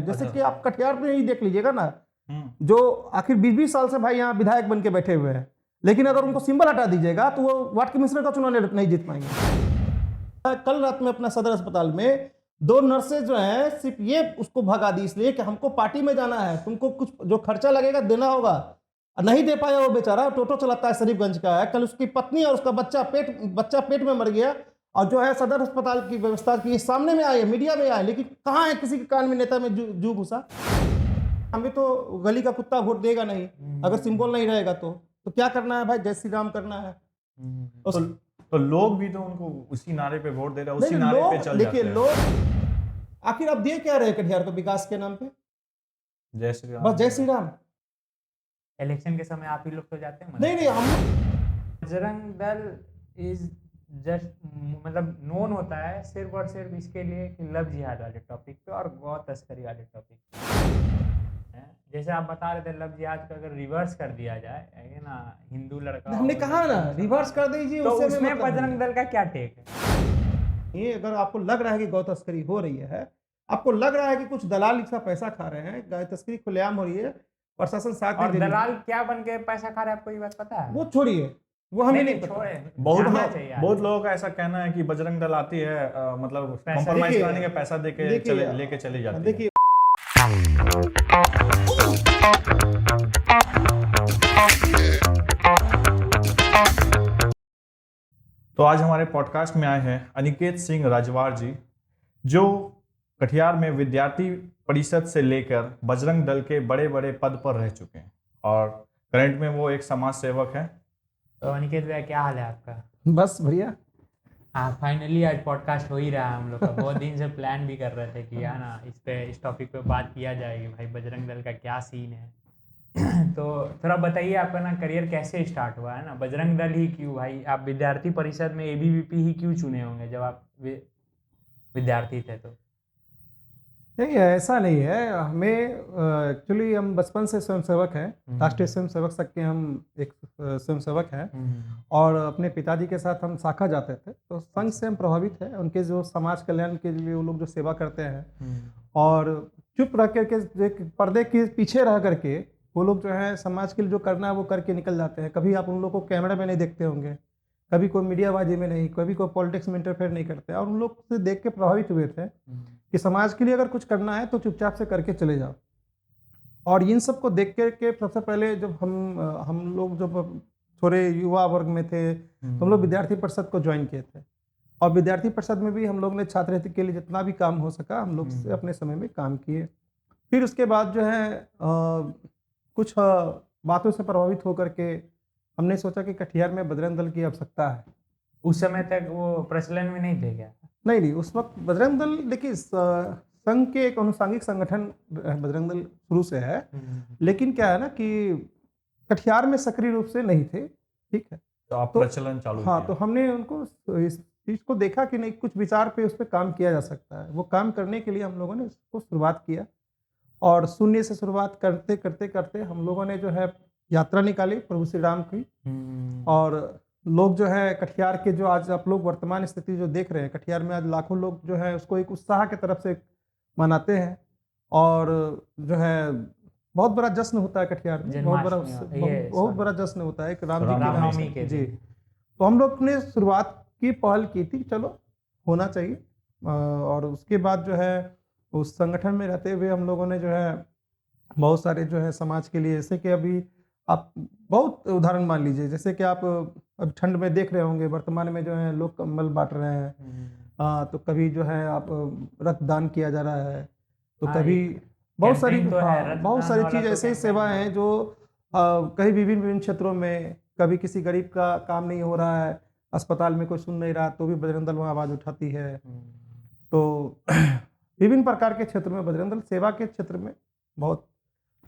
जैसे कि आप कटिहार में ही देख लीजिएगा ना, हम्म। जो आखिर 20-20 साल से भाई यहाँ विधायक बन के बैठे हुए हैं, लेकिन अगर उनको सिंबल हटा दीजिएगा तो वो वार्ड कमिश्नर का चुनाव नहीं जीत पाएंगे। कल रात में अपना सदर अस्पताल में 2 नर्सें जो हैं सिर्फ ये उसको भगा दी इसलिए कि हमको पार्टी में जाना है, तुमको कुछ जो खर्चा लगेगा देना होगा, और नहीं दे पाया। वो बेचारा टोटो चलाता है, शरीफगंज का है। कल उसकी पत्नी और उसका बच्चा पेट में मर गया, और जो है सदर अस्पताल की व्यवस्था की सामने में आए, मीडिया में आए, लेकिन कहाँ है किसी के कान में नेता में जू घुसा। हमें तो गली का कुत्ता वोट देगा नहीं अगर सिंबल नहीं रहेगा। तो क्या करना है भाई, जय श्री राम करना है। तो लोग भी तो उनको उसी नारे पे वोट दे रहे हैं, उसी नहीं, नारे पे लोग चल देखिए, जाते हैं। लोग आखिर अब दे क्या रहे कटिहार को विकास के नाम पे? जय श्री राम। बस जय श्री राम। इलेक्शन के समय आप ही लोग तो जाते हैं। नहीं हम बजरंग दल इज जस्ट मतलब नोन होता है सिर्फ और सिर्फ इसके लिए कि लव जिहाद वाले टॉपिक पे और गौ तस्करी वाले टॉपिक पे। जैसे आप बता रहे थे, लव जिहाद का अगर रिवर्स कर दिया जाए है ना, हिंदू लड़का हमने कहा ना रिवर्स कर दीजिए, तो उससे उसमें मतलब बजरंग दल का क्या टेक है? ये अगर आपको लग रहा है कि गौ तस्करी हो रही है, आपको लग रहा है कि कुछ दलाल इसका पैसा खा रहे हैं, गाय तस्करी खुलेआम हो रही है, प्रशासन साथ और नहीं दे रही है, दलाल क्या बन के पैसा खा रहा है, आपको ये बात पता है? वो छोड़िए, वो हमें नहीं पता। छोड़े, बहुत जानना चाहिए बहुत आदमी। लोगों का ऐसा कहना है कि बजरंग दल आती है मतलब पैसा कॉम्प्रोमाइज देखिए, कराने का पैसा देके देखिए, लेके चली जाती है। देखिए तो आज हमारे पॉडकास्ट में आए हैं अनिकेत सिंह राजवार जी, जो कटिहार में विद्यार्थी परिषद से लेकर बजरंग दल के बड़े बड़े पद पर रह चुके हैं और करंट में वो एक समाज सेवक है। तो अनिकेत भैया, क्या हाल है आपका? बस बढ़िया। हाँ, फाइनली आज पॉडकास्ट हो ही रहा है हम लोग का। बहुत दिन से प्लान भी कर रहे थे कि है ना इस टॉपिक पे बात किया जाएगी, भाई बजरंग दल का क्या सीन है। तो थोड़ा बताइए, आपका ना करियर कैसे स्टार्ट हुआ है ना, बजरंग दल ही क्यों? भाई आप विद्यार्थी परिषद में एबीवीपी ही क्यों चुने होंगे जब आप विद्यार्थी थे? तो नहीं, ऐसा नहीं है। हमें एक्चुअली हम बचपन से स्वयंसेवक हैं, राष्ट्रीय स्वयंसेवक संघ के हम एक स्वयंसेवक हैं, और अपने पिताजी के साथ हम शाखा जाते थे, तो संघ से हम प्रभावित हैं। उनके जो समाज कल्याण के लिए वो लोग जो सेवा करते हैं, और चुप रह करके एक पर्दे के पीछे रह करके वो लोग जो है समाज के लिए जो करना है वो करके निकल जाते हैं। कभी आप उन लोग को कैमरा में नहीं देखते होंगे, कभी कोई मीडियाबाजी में नहीं, कभी कोई पॉलिटिक्स में इंटरफेयर नहीं करते, और उन लोग से देख के प्रभावित हुए थे कि समाज के लिए अगर कुछ करना है तो चुपचाप से करके चले जाओ। और इन सब को देख के सबसे पहले जब हम लोग जब थोड़े युवा वर्ग में थे तो हम लोग विद्यार्थी परिषद को ज्वाइन किए थे, और विद्यार्थी परिषद में भी हम लोग ने छात्रवृत्ति के लिए जितना भी काम हो सका हम लोग से अपने समय में काम किए। फिर उसके बाद जो है कुछ बातों से प्रभावित होकर के हमने सोचा कि कटिहार में बजरंग दल की आवश्यकता है। उस समय तक वो प्रचलन में नहीं थे क्या? नहीं, उस वक्त बजरंग दल देखिए संघ के एक अनुसांगिक संगठन बजरंग दल शुरू से है, लेकिन क्या है ना कि कटिहार में सक्रिय रूप से नहीं थे। ठीक है, तो आप प्रचलन चालू हाँ, किया। तो हमने उनको इस चीज को देखा कि नहीं, कुछ विचार पे उस पर काम किया जा सकता है। वो काम करने के लिए हम लोगों ने उसको शुरुआत किया, और शून्य से शुरुआत करते करते करते हम लोगों ने जो है यात्रा निकाली प्रभु श्री राम की। और लोग जो है कटिहार के जो आज आप लोग वर्तमान स्थिति जो देख रहे हैं, कटिहार में आज लाखों लोग जो है उसको एक उत्साह की तरफ से मनाते हैं, और जो है बहुत बड़ा जश्न होता है कटिहार में, बहुत बड़ा जश्न होता है कि राम जी की रामनवमी के जी। तो हम लोग ने शुरुआत की, पहल की थी, चलो होना चाहिए। और उसके बाद जो है उस संगठन में रहते हुए हम लोगों ने जो है बहुत सारे जो है समाज के लिए, जैसे कि अभी आप बहुत उदाहरण मान लीजिए, जैसे कि आप अब ठंड में देख रहे होंगे वर्तमान में जो है लोग कंबल बांट रहे हैं, तो कभी जो है आप रक्तदान किया जा रहा है, तो कभी बहुत सारी बहुत सारी चीज़ ऐसे ही सेवाएं हैं जो कहीं विभिन्न विभिन्न क्षेत्रों में, कभी किसी गरीब का काम नहीं हो रहा है, अस्पताल में कोई सुन नहीं रहा, तो भी बजरंग दल वहाँ आवाज़ उठाती है। तो विभिन्न प्रकार के क्षेत्र में बजरंग दल सेवा के क्षेत्र में बहुत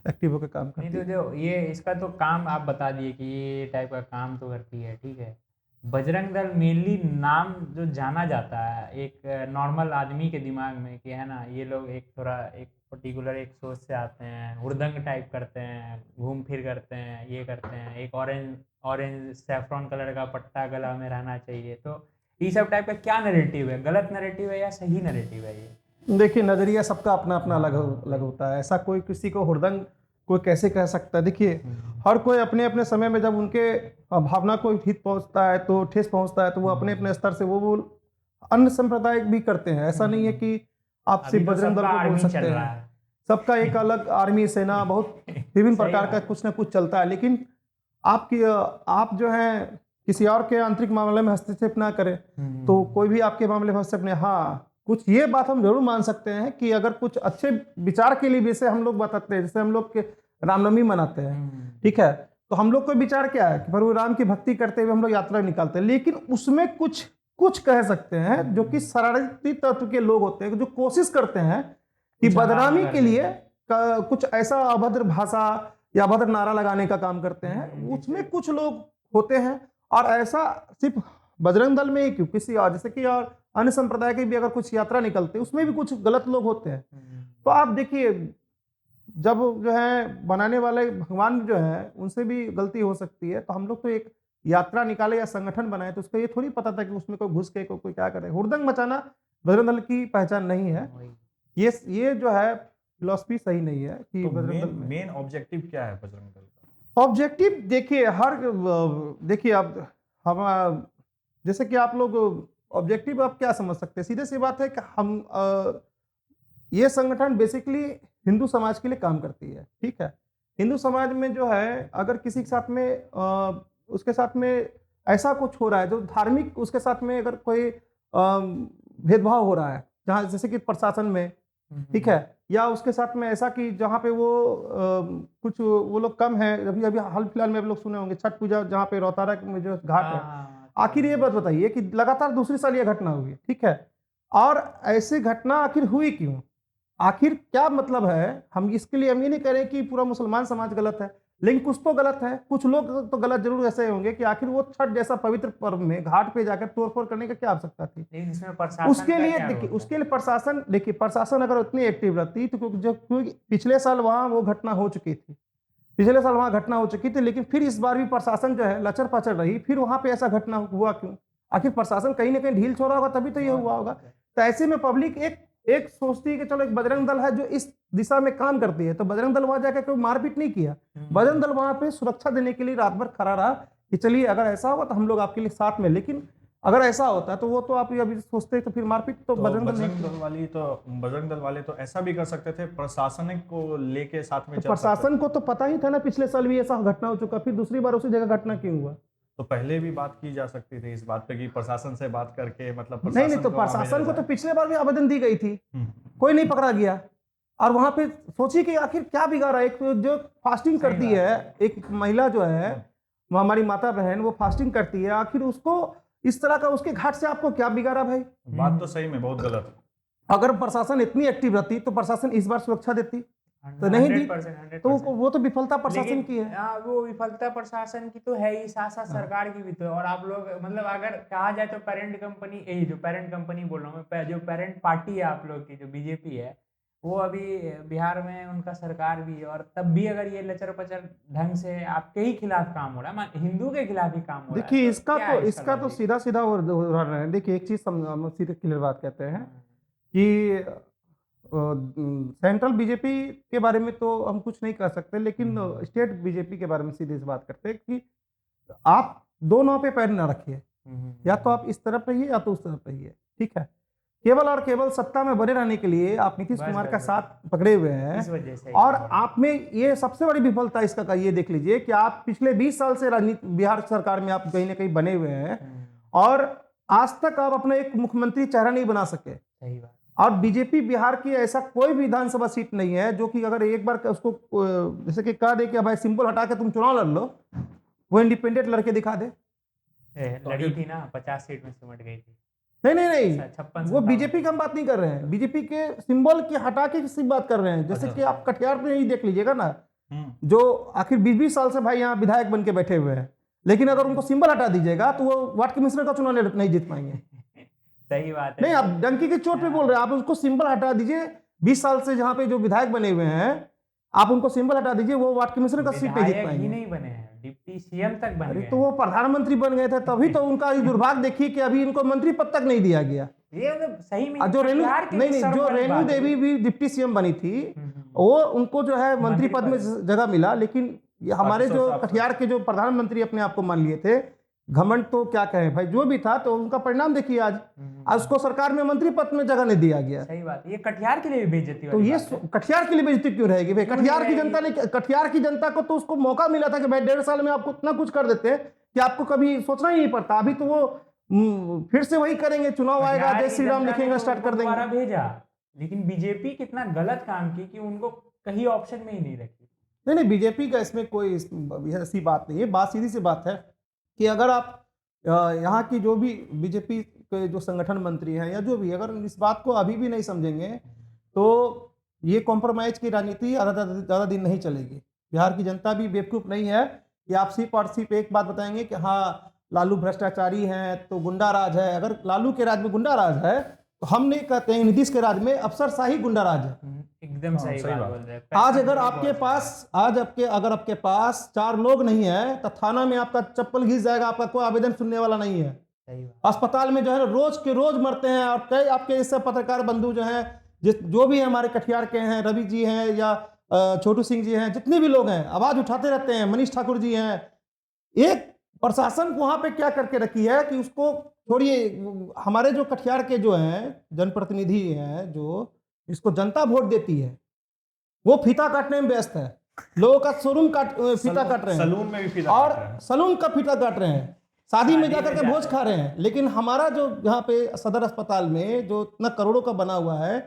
एक्टिव होकर काम करती है। नहीं तो जो ये इसका तो काम आप बता दिए कि ये टाइप का काम तो करती है, ठीक है। बजरंग दल मेनली नाम जो जाना जाता है एक नॉर्मल आदमी के दिमाग में कि है ना, ये लोग एक थोड़ा एक पर्टिकुलर एक सोच से आते हैं, हुड़दंग टाइप करते हैं, घूम फिर करते हैं, ये करते हैं, एक ऑरेंज सैफ्रॉन कलर का पट्टा गला में रहना चाहिए। तो ये सब टाइप का क्या नैरेटिव है? गलत नैरेटिव है या सही नैरेटिव है ये? देखिए, नज़रिया सबका अपना अपना अलग अलग होता है। ऐसा कोई किसी को हुड़दंग कोई कैसे कह सकता है। देखिए, हर कोई अपने अपने समय में जब उनके भावना को हित पहुंचता है, तो ठेस पहुंचता है, तो वो अपने अपने स्तर से वो अन्य संप्रदाय भी करते हैं। ऐसा नहीं है कि आप अभी सिर्फ तो बजरंग दल सबका को बोल आर्मी सकते चल रहा हैं। है। सबका एक अलग आर्मी, सेना, बहुत विभिन्न सही प्रकार का बात है। कुछ ना कुछ चलता है। लेकिन आप जो है किसी और के आंतरिक मामले में हस्तक्षेप ना करें, तो कोई भी आपके मामले में हस्तक्षेप नहीं। हाँ, कुछ ये बात हम जरूर मान सकते हैं कि अगर कुछ अच्छे विचार के लिए, जैसे हम लोग बताते हैं, जैसे हम लोग के रामनवमी मनाते हैं, ठीक है, तो हम लोग को विचार क्या है कि प्रभु राम की भक्ति करते हुए हम लोग यात्रा निकालते हैं। लेकिन उसमें कुछ कुछ कह सकते हैं जो कि शरारती तत्व के लोग होते हैं, जो कोशिश करते हैं कि कुछ बदनामी हंगामा के कर लिए देते हैं। कुछ ऐसा अभद्र भाषा या अभद्र नारा लगाने का काम करते हैं। उसमें कुछ लोग होते हैं, और ऐसा सिर्फ बजरंग दल में ही क्यों, किसी और जैसे कि और अन्य संप्रदाय के भी अगर कुछ यात्रा निकलते हैं, उसमें भी कुछ गलत लोग होते हैं। तो आप देखिए, जब जो है बनाने वाले भगवान जो है उनसे भी गलती हो सकती है। तो हम लोग तो एक यात्रा निकाले या संगठन बनाए, तो उसको ये थोड़ी पता था कि उसमें कोई घुस के कोई क्या करे। हुड़दंग मचाना बजरंग दल की पहचान नहीं है। वही। ये जो है फिलॉसफी सही नहीं है कि तो बजरंग दल मेन में मेन ऑब्जेक्टिव क्या है बजरंग दल का? ऑब्जेक्टिव देखिए, देखिए अब हम जैसे कि आप लोग ऑब्जेक्टिव आप क्या समझ सकते हैं। सीधे सी बात है कि हम ये संगठन बेसिकली हिंदू समाज के लिए काम करती है, ठीक है। हिंदू समाज में जो है अगर किसी के साथ में उसके साथ में ऐसा कुछ हो रहा है जो धार्मिक, उसके साथ में अगर कोई भेदभाव हो रहा है, जहाँ जैसे कि प्रशासन में, ठीक है, या उसके साथ में ऐसा कि जहाँ पे वो कुछ वो लोग कम है। अभी अभी हाल फिलहाल में आप लोग सुने होंगे छठ पूजा, जहाँ पे रोहतारा में जो घाट है। हाँ, आखिर ये बात बताइए कि लगातार दूसरी साल ये घटना हुई, ठीक है, और ऐसी घटना आखिर हुई क्यों? आखिर क्या मतलब है? हम इसके लिए हम ये नहीं कह रहे कि पूरा मुसलमान समाज गलत है, लेकिन कुछ तो गलत है। कुछ लोग तो गलत जरूर ऐसे होंगे कि आखिर वो छठ जैसा पवित्र पर्व में घाट पे जाकर तोड़फोड़ करने का क्या आवश्यकता थी? लेकिन इसमें प्रशासन उसके का लिए क्या देखिए, रोल है? उसके लिए प्रशासन, देखिए प्रशासन अगर उतनी एक्टिव रहती तो क्योंकि पिछले साल वहां वो घटना हो चुकी थी, पिछले साल वहां घटना हो चुकी थी, लेकिन फिर इस बार भी प्रशासन जो है लचर पचर रही, फिर वहां पे ऐसा घटना हुआ क्यों? आखिर प्रशासन कहीं ना कहीं ढील छोड़ा होगा, तभी तो ये हुआ होगा। तो ऐसे में पब्लिक एक एक सोचती है कि चलो एक बजरंग दल है जो इस दिशा में काम करती है, तो बजरंग दल वहां जाकर कोई मारपीट नहीं किया। बजरंग दल वहां पे सुरक्षा देने के लिए रात भर खड़ा रहा कि चलिए अगर ऐसा होगा तो हम लोग आपके लिए साथ में। लेकिन अगर ऐसा होता है तो वो तो आप अभी सोचते तो फिर मारपीट तो तो बजरंग दल बजरंग नहीं। बजरंग दल वाले तो ऐसा भी कर सकते थे, प्रशासनिक को लेके साथ में तो चल सकते प्रशासन थे। को तो पता ही था ना, पिछले साल भी ऐसा घटना हो चुका, फिर दूसरी बार उसी जगह घटना क्यों हुआ? तो पहले भी बात की जा सकती थी इस बात पे कि प्रशासन से बात करके, मतलब नहीं नहीं, तो को वहाँ भेजा प्रशासन को तो जाए। पिछले बार भी आवेदन दी गई थी, हम्म। कोई नहीं पकड़ा गया। और वहां पे सोचिए कि आखिर क्या बिगाड़ा। एक तो जो फास्टिंग सही करती बात है, एक महिला जो है, वो हमारी माता बहन, वो फास्टिंग करती है, आखिर उसको इस तरह का उसके घाट से आपको क्या बिगाड़ा भाई? बात तो सही में बहुत गलत है। अगर प्रशासन इतनी एक्टिव रहती तो प्रशासन इस बार सुरक्षा देती, तो नहीं दी। 100%, तो वो तो विफलता प्रशासन लेकिन की है। हाँ, वो विफलता प्रशासन की तो है ही, साथ साथ सरकार की भी तो है। और आप लोग मतलब अगर कहा जाए तो पेरेंट कंपनी, यही जो पेरेंट कंपनी बोल रहा हूँ मैं, जो पेरेंट पार्टी है आप लोग की, जो बीजेपी है, वो अभी बिहार में उनका सरकार भी है। और तब भी अगर ये लचर पचर ढंग से आपके ही खिलाफ काम हो रहा है, हिंदू के खिलाफ ही काम हो रहा है, देखिए, तो क्या है इसका इसका तो लॉजिक? सीधा सीधा उदाहरण है। देखिए, एक चीज हम सीधे क्लियर बात कहते हैं कि सेंट्रल बीजेपी के बारे में तो हम कुछ नहीं कह सकते, लेकिन स्टेट बीजेपी के बारे में सीधे इस बात करते हैं कि आप दो नाव पे पैर ना रखिए, या तो आप इस तरफ रहिए या तो उस तरफ रहिए, ठीक है। केवल और केवल सत्ता में बने रहने के लिए आप नीतीश बस, कुमार बस, का बस। साथ पकड़े हुए हैं, इस वजह से और आप में ये सबसे बड़ी विफलता इसका का ये देख लीजिए कि आप पिछले 20 साल से राजनीति बिहार सरकार में आप कहीं ना कहीं बने हुए हैं, और आज तक आप अपना एक मुख्यमंत्री चेहरा नहीं बना सके। सही बात। और बीजेपी बिहार की ऐसा कोई भी विधानसभा सीट नहीं है जो कि अगर एक बार उसको जैसे कि कह दे कि भाई सिंबल हटा के तुम चुनाव लड़ लो, वो इंडिपेंडेंट लड़के दिखा दे। लड़ी थी ना, 50 सीट में सिमट गई थी। नहीं नहीं नहीं, 56 वो बीजेपी की हम बात नहीं कर रहे हैं, बीजेपी के सिंबल की हटा के किसी बात कर रहे हैं। जैसे कि आप कटिहार में ही देख लीजिएगा ना, जो आखिर 20-20 साल से भाई यहाँ विधायक बन के बैठे हुए हैं, लेकिन अगर उनको सिंबल हटा दीजिएगा तो वो वार्ड कमिश्नर का चुनाव नहीं जीत पाएंगे। सही बात है। नहीं, आप डंकी की चोट पे बोल रहे हैं, आप उसको सिंबल हटा दीजिए। 20 साल से जहां पे जो विधायक बने हुए हैं, आप उनको सिंबल हटा दीजिए, वो वार्ड कमिश्नर का सीट नहीं जीत विधायक ही पाएंगे। नहीं बने हैं, डिप्टी सीएम तक बन अरे गए तो वो प्रधानमंत्री बन गए थे, तभी तो उनका ये दुर्भाग्य देखिए कि अभी इनको मंत्री पद तक नहीं दिया गया। ये मतलब सही में जो रेणु कटिहार के नहीं नहीं शर्म जो वाली रेणु बात है। देवी भी डिप्टी सीएम बनी थी, हम्म। वो उनको जो है मंत्री मंत्री पद में पद। जगह मिला, लेकिन ये हमारे राजस्व जो साफ कटिहार के जो प्रधानमंत्री अपने आप को मान लिए थे, घमंड तो क्या कहें भाई, जो भी था तो उनका परिणाम देखिए आज। आज उसको सरकार में मंत्री पद में जगह नहीं दिया गया। सही बात है, ये कटिहार के लिए भी बेइज्जती तो वाली ये बात है। कटिहार के लिए बेइज्जती क्यों रहेगी भाई? क्यों कटिहार नहीं की जनता ने, कटिहार की जनता को तो उसको मौका मिला था कि भाई 1.5 साल में आपको इतना कुछ कर देते हैं कि आपको कभी सोचना ही नहीं पड़ता। अभी तो वो फिर से वही करेंगे, चुनाव आएगा, कटिहार जय की श्री राम जनता ने लिखेंगे, तो स्टार्ट उनको कर दोबारा देंगे। भेजा, लेकिन बीजेपी कितना गलत काम की कि उनको कहीं ऑप्शन में ही नहीं रखी। नहीं नहीं, बीजेपी का इसमें कोई ऐसी बात नहीं है। बात सीधी सी बात है कि अगर आप यहाँ की जो भी बीजेपी के जो संगठन मंत्री हैं या जो भी, अगर इस बात को अभी भी नहीं समझेंगे तो ये कॉम्प्रोमाइज की राजनीति ज़्यादा दिन नहीं चलेगी। बिहार की जनता भी बेवकूफ़ नहीं है कि आप सिर्फ और सिर्फ एक बात बताएंगे कि हाँ लालू भ्रष्टाचारी हैं तो गुंडा राज है। अगर लालू के राज में गुंडा राज है तो हम नहीं कहते हैं नीतीश के राज में अफसरशाही गुंडा राज है। एकदम सही सही बात बात। बोल रहे हैं। आज पैसा अगर भी आपके बहुत पास अगर आपके पास 4 लोग नहीं है तो थाना में आपका चप्पल घिस जाएगा, आपका कोई आवेदन सुनने वाला नहीं है। सही बात। अस्पताल में जो है रोज के रोज मरते हैं। और कई आपके इससे पत्रकार बंधु जो हैं, जो भी हमारे कटिहार के हैं, रवि जी हैं या छोटू सिंह जी हैं, जितने भी लोग हैं आवाज उठाते रहते हैं, मनीष ठाकुर जी हैं। एक प्रशासन को वहां पे क्या करके रखी है कि उसको छोड़िए, हमारे जो कटिहार के जो हैं जनप्रतिनिधि हैं, जो इसको जनता वोट देती है, वो फीता काटने में व्यस्त है। लोगों का फीता काट रहे हैं, सलून में भी फीता और काट रहे हैं। सलून का फीता काट रहे हैं, शादी में शादी जाकर में के भोज खा रहे हैं। लेकिन हमारा जो यहाँ पे सदर अस्पताल में जो इतना करोड़ों का बना हुआ है,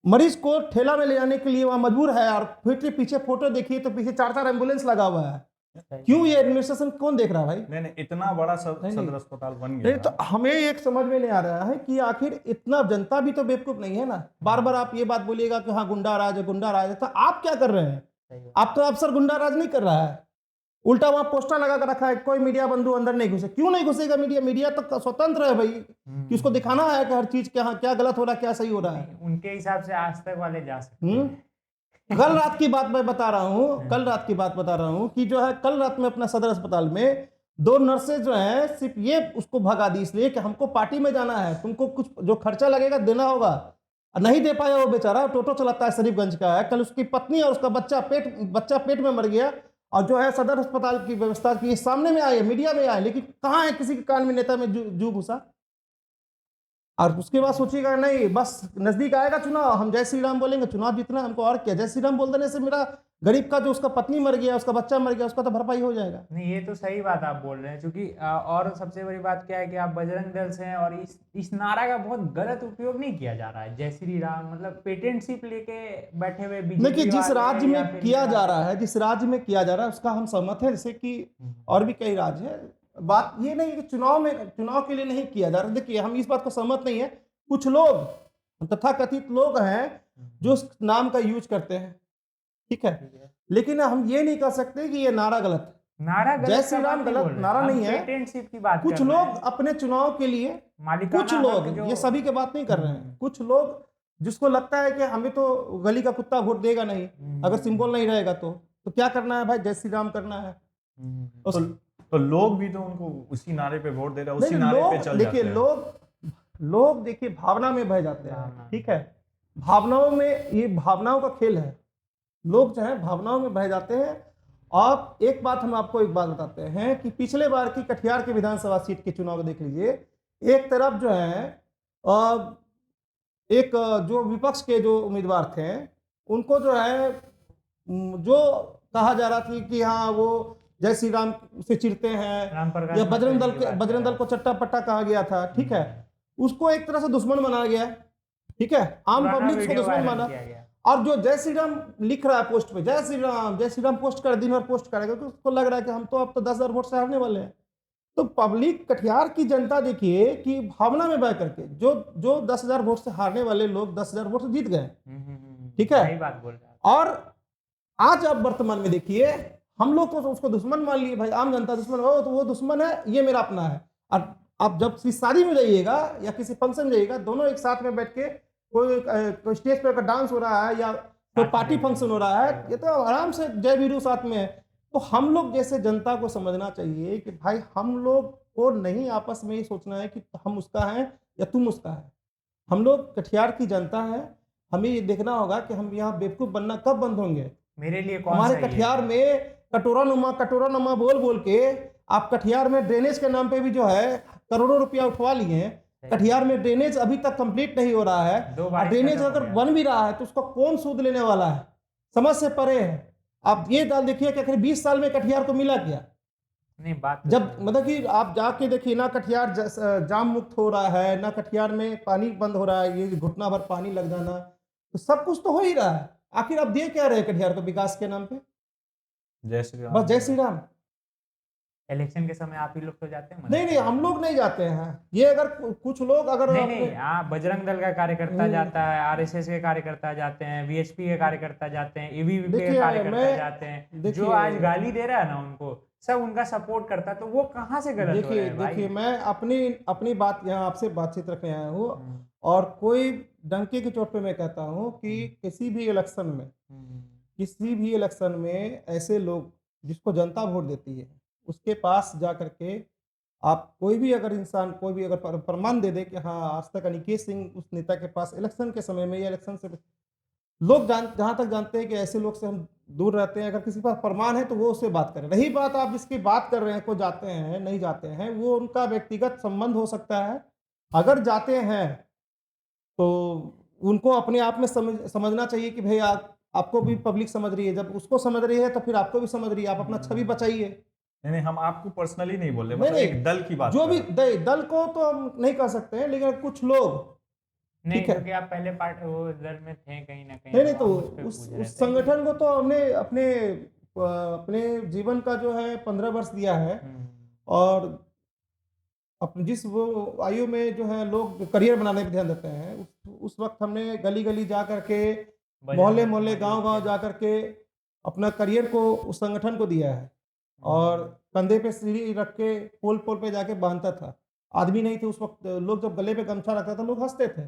मरीज को ठेला में ले जाने के लिए वहां मजबूर है। और फिर पीछे फोटो देखिए तो पीछे 4 एम्बुलेंस लगा हुआ है। क्यों? ये एडमिनिस्ट्रेशन कौन देख रहा है भाई? नहीं नहीं, इतना बड़ा नहीं। सदर अस्पताल बन नहीं गया। तो हमें एक समझ में नहीं आ रहा है कि आखिर इतना जनता भी तो बेवकूफ नहीं है ना। बार बार आप ये बात बोलिएगा कि हाँ गुंडा राज है, गुंडा राज है, तो आप क्या कर रहे हैं? सही बात। आप तो अफसर गुंडा राज नहीं कर रहा है, उल्टा वहां पोस्टर लगा कर रखा है, कोई मीडिया बंधु अंदर नहीं घुसे। क्यों नहीं घुसेगा मीडिया? मीडिया तो स्वतंत्र है भाई, कि उसको दिखाना है कि हर चीज क्या गलत हो रहा है, क्या सही हो रहा है। उनके हिसाब से आज तक वाले जा सकते हम्म? हैं। कल रात की बात मैं बता रहा हूँ, कल रात की बात बता रहा हूँ कि जो है कल रात में अपना सदर अस्पताल में 2 नर्सें जो हैं सिर्फ ये उसको भगा दी इसलिए कि हमको पार्टी में जाना है, तुमको कुछ जो खर्चा लगेगा देना होगा। नहीं दे पाया वो बेचारा, टोटो चलाता है, शरीफगंज का है। कल उसकी पत्नी और उसका बच्चा पेट में मर गया। और जो है सदर अस्पताल की व्यवस्था की सामने में आए, मीडिया में आए, लेकिन कहाँ है किसी के कान में नेता में जू घुसा। और उसके बाद सोचिएगा नहीं बस नजदीक आएगा चुनाव, हम जय श्री राम बोलेंगे, चुनाव जीतना हमको, और क्या। जय श्री राम बोल देने से मेरा गरीब का जो उसका पत्नी मर गया, उसका बच्चा मर गया, उसका तो भरपाई हो जाएगा। नहीं, ये तो सही बात आप बोल रहे हैं, क्योंकि और सबसे बड़ी बात क्या है कि आप बजरंग दल से हैं और इस नारा का बहुत गलत उपयोग नहीं किया जा रहा है। जय श्री राम मतलब पेटेंटशिप लेके बैठे हुए देखिए जिस राज्य में किया जा रहा है, जिस राज्य में किया जा रहा है उसका हम सहमत है, जैसे कि और भी कई राज्य है। बात ये नहीं कि चुनाव के लिए नहीं किया जा रहा। देखिए हम इस बात को सहमत नहीं है। कुछ लोग तथाकथित लोग हैं जो उस नाम का यूज करते हैं, ठीक है, लेकिन हम ये नहीं कह सकते कि ये नारा गलत है। नारा गलत जय श्री राम गलत नारा नहीं है। पेटेंटशिप की बात कुछ लोग अपने चुनाव के लिए, कुछ लोग, ये सभी की बात नहीं कर रहे हैं, कुछ लोग जिसको लगता है कि हमें तो गली का कुत्ता वोट देगा नहीं, अगर सिंबल नहीं रहेगा तो क्या करना है भाई? जय श्री राम करना है। तो लोग भी तो उनको उसी नारे पे वोट दे रहे हैं, उसी नारे पे चल देखिए जाते हैं। लोग देखिए भावना में बह जाते हैं, ठीक है, भावनाओं में, ये भावनाओं का खेल है। लोग जो है भावनाओं में बह जाते हैं। आप एक बात बताते हैं कि पिछले बार की कटिहार के विधानसभा सीट के चुनाव को देख लीजिए। एक तरफ जो है एक जो विपक्ष के जो उम्मीदवार थे उनको जो है जो कहा जा रहा था कि हाँ वो जय श्री राम से चिढ़ते हैं, या बजरंग दल को चट्टा पट्टा कहा गया था, ठीक है, उसको एक तरह से दुश्मन बनाया गया, ठीक है, आम पब्लिक उसको दुश्मन माना। और जो जय श्री राम लिख रहा है पोस्ट पे, जय श्री राम पोस्ट कर, दिन भर पोस्ट करेगा, तो उसको लग रहा है कि हम तो अब तो 10,000 वोट से हारने वाले हैं। तो पब्लिक, कटिहार की जनता देखिए कि भावना में बह करके जो 10,000 वोट से हारने वाले लोग 10,000 वोट से जीत गए, ठीक है। सही बात बोल रहे हैं। और आज आप वर्तमान में देखिए हम लोग तो उसको दुश्मन मान लिए भाई, आम जनता दुश्मन हो तो वो दुश्मन है, ये मेरा अपना है। और आप जब किसी शादी में जाइएगा या किसी फंक्शन में जाइएगा, दोनों एक साथ में बैठ के कोई स्टेज पे डांस हो रहा है या कोई पार्टी फंक्शन हो रहा है, ये तो आराम से जय वीरू साथ में है। तो हम लोग जैसे जनता को समझना चाहिए कि भाई हम लोग को नहीं आपस में ये सोचना है कि हम उसका हैं या तुम उसका है। हम लोग कटिहार की जनता है, हमें ये देखना होगा कि हम यहाँ बेवकूफ़ बनना कब बंद होंगे। मेरे लिए कौन हमारे सही है? कटिहार में कटोरा नुमा बोल बोल के आप कटिहार में ड्रेनेज के नाम पे भी जो है करोड़ों रुपया उठवा लिए हैं। कटिहार में ड्रेनेज अभी तक कंप्लीट नहीं हो रहा है, 2 और बार ड्रेनेज खत्म हो अगर गया। बन भी रहा है तो उसको कौन सूद लेने वाला है, समझ से परे है। आप ये डाल देखिए कि आखिर 20 साल में कटिहार को मिला क्या। नहीं, बात तो जब सही है। मतलब कि आप जाके देखिए ना, कटिहार जाम मुक्त हो रहा है, ना कटिहार में पानी बंद हो रहा है, ये घुटना भर पानी लग जाना, तो सब कुछ तो हो ही रहा है। आखिर आप दे क्या रहे कटिहार को विकास के नाम पे? जय श्री राम। बस जय श्री राम। इलेक्शन के समय आप ही लोग तो जाते हैं नहीं नहीं, हम लोग नहीं जाते हैं। ये अगर कुछ लोग अगर नहीं अपने- नहीं, हाँ, बजरंग दल का कार्यकर्ता जाता है, आरएसएस के कार्यकर्ता जाते हैं, वीएचपी के कार्यकर्ता जाते हैं, एबीवीपी के देखिए, कार्यकर्ता मैं- जाते हैं। देखिए- जो आज गाली दे रहा है ना उनको, सब उनका सपोर्ट करता है, तो वो कहाँ से गलत हो रहे देखिए हैं भाई? देखिए, मैं अपनी अपनी बात यहाँ आपसे बातचीत रखने आया हूँ, हम्म, और कोई डंके की चोट पे मैं कहता हूँ कि किसी भी इलेक्शन में, हम्म, किसी भी इलेक्शन में ऐसे लोग जिसको जनता वोट देती है, उसके पास जा करके आप कोई भी अगर इंसान कोई भी अगर प्रमाण दे दे कि हाँ आज तक अनिकेत सिंह उस नेता के पास इलेक्शन के समय में या इलेक्शन से, लोग जहाँ तक जानते हैं कि ऐसे लोग से हम दूर रहते हैं। अगर किसी के पास प्रमाण है तो वो उससे बात करें। रही बात आप जिसकी बात कर रहे हैं, को जाते हैं नहीं जाते हैं, वो उनका व्यक्तिगत संबंध हो सकता है। अगर जाते हैं तो उनको अपने आप में समझना चाहिए कि भाई आपको भी पब्लिक समझ रही है, जब उसको समझ रही है तो फिर आपको भी समझ रही है, आप अपना छवि बचाइए। नहीं नहीं, हम आपको पर्सनली नहीं बोल रहे, नहीं मतलब नहीं, एक दल की बात जो कर भी रहे हैं। दल को तो हम नहीं कर सकते हैं, लेकिन कुछ लोग, नहीं, ठीक है। क्योंकि आप पहले पार्ट वो दल में थे कहीं ना कहीं, नहीं नहीं, तो तो हम उस पे उस पूछ रहे थे संगठन को तो हमने अपने अपने जीवन का जो है 15 वर्ष दिया है, और अपने जिस वो आयु में जो है लोग करियर बनाने पे ध्यान देते हैं, उस वक्त हमने गली गली जा करके, मोहल्ले मोहल्ले, गांव गांव जा करके अपना करियर को उस संगठन को दिया है। और कंधे पे सीढ़ी रख के पोल पोल पे जाके बांधता था। आदमी नहीं थे उस वक्त, लोग जब गले पे गमछा रखता था लोग हंसते थे,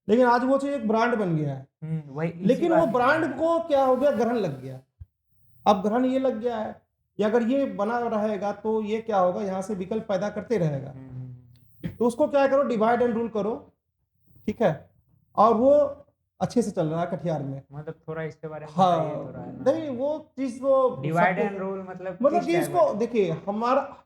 लेकिन आज वो चीज एक ब्रांड बन गया है। वही इसी लेकिन वो बात की ब्रांड बात है। को क्या हो गया, ग्रहण लग गया। अब ग्रहण ये लग गया है कि अगर ये बना रहेगा तो ये क्या होगा, यहाँ से विकल्प पैदा करते रहेगा। तो उसको क्या करो, डिवाइड एंड रूल करो, ठीक है। और वो अच्छे से चल रहा है कटिहार में। मतलब थोड़ा इसके बारे में हाँ, बताइए थोड़ा, है ना? नहीं वो चीज वो डिवाइड सबको- एंड रूल मतलब मतलब किस कि टाइप इसको का? देखिए, हमारा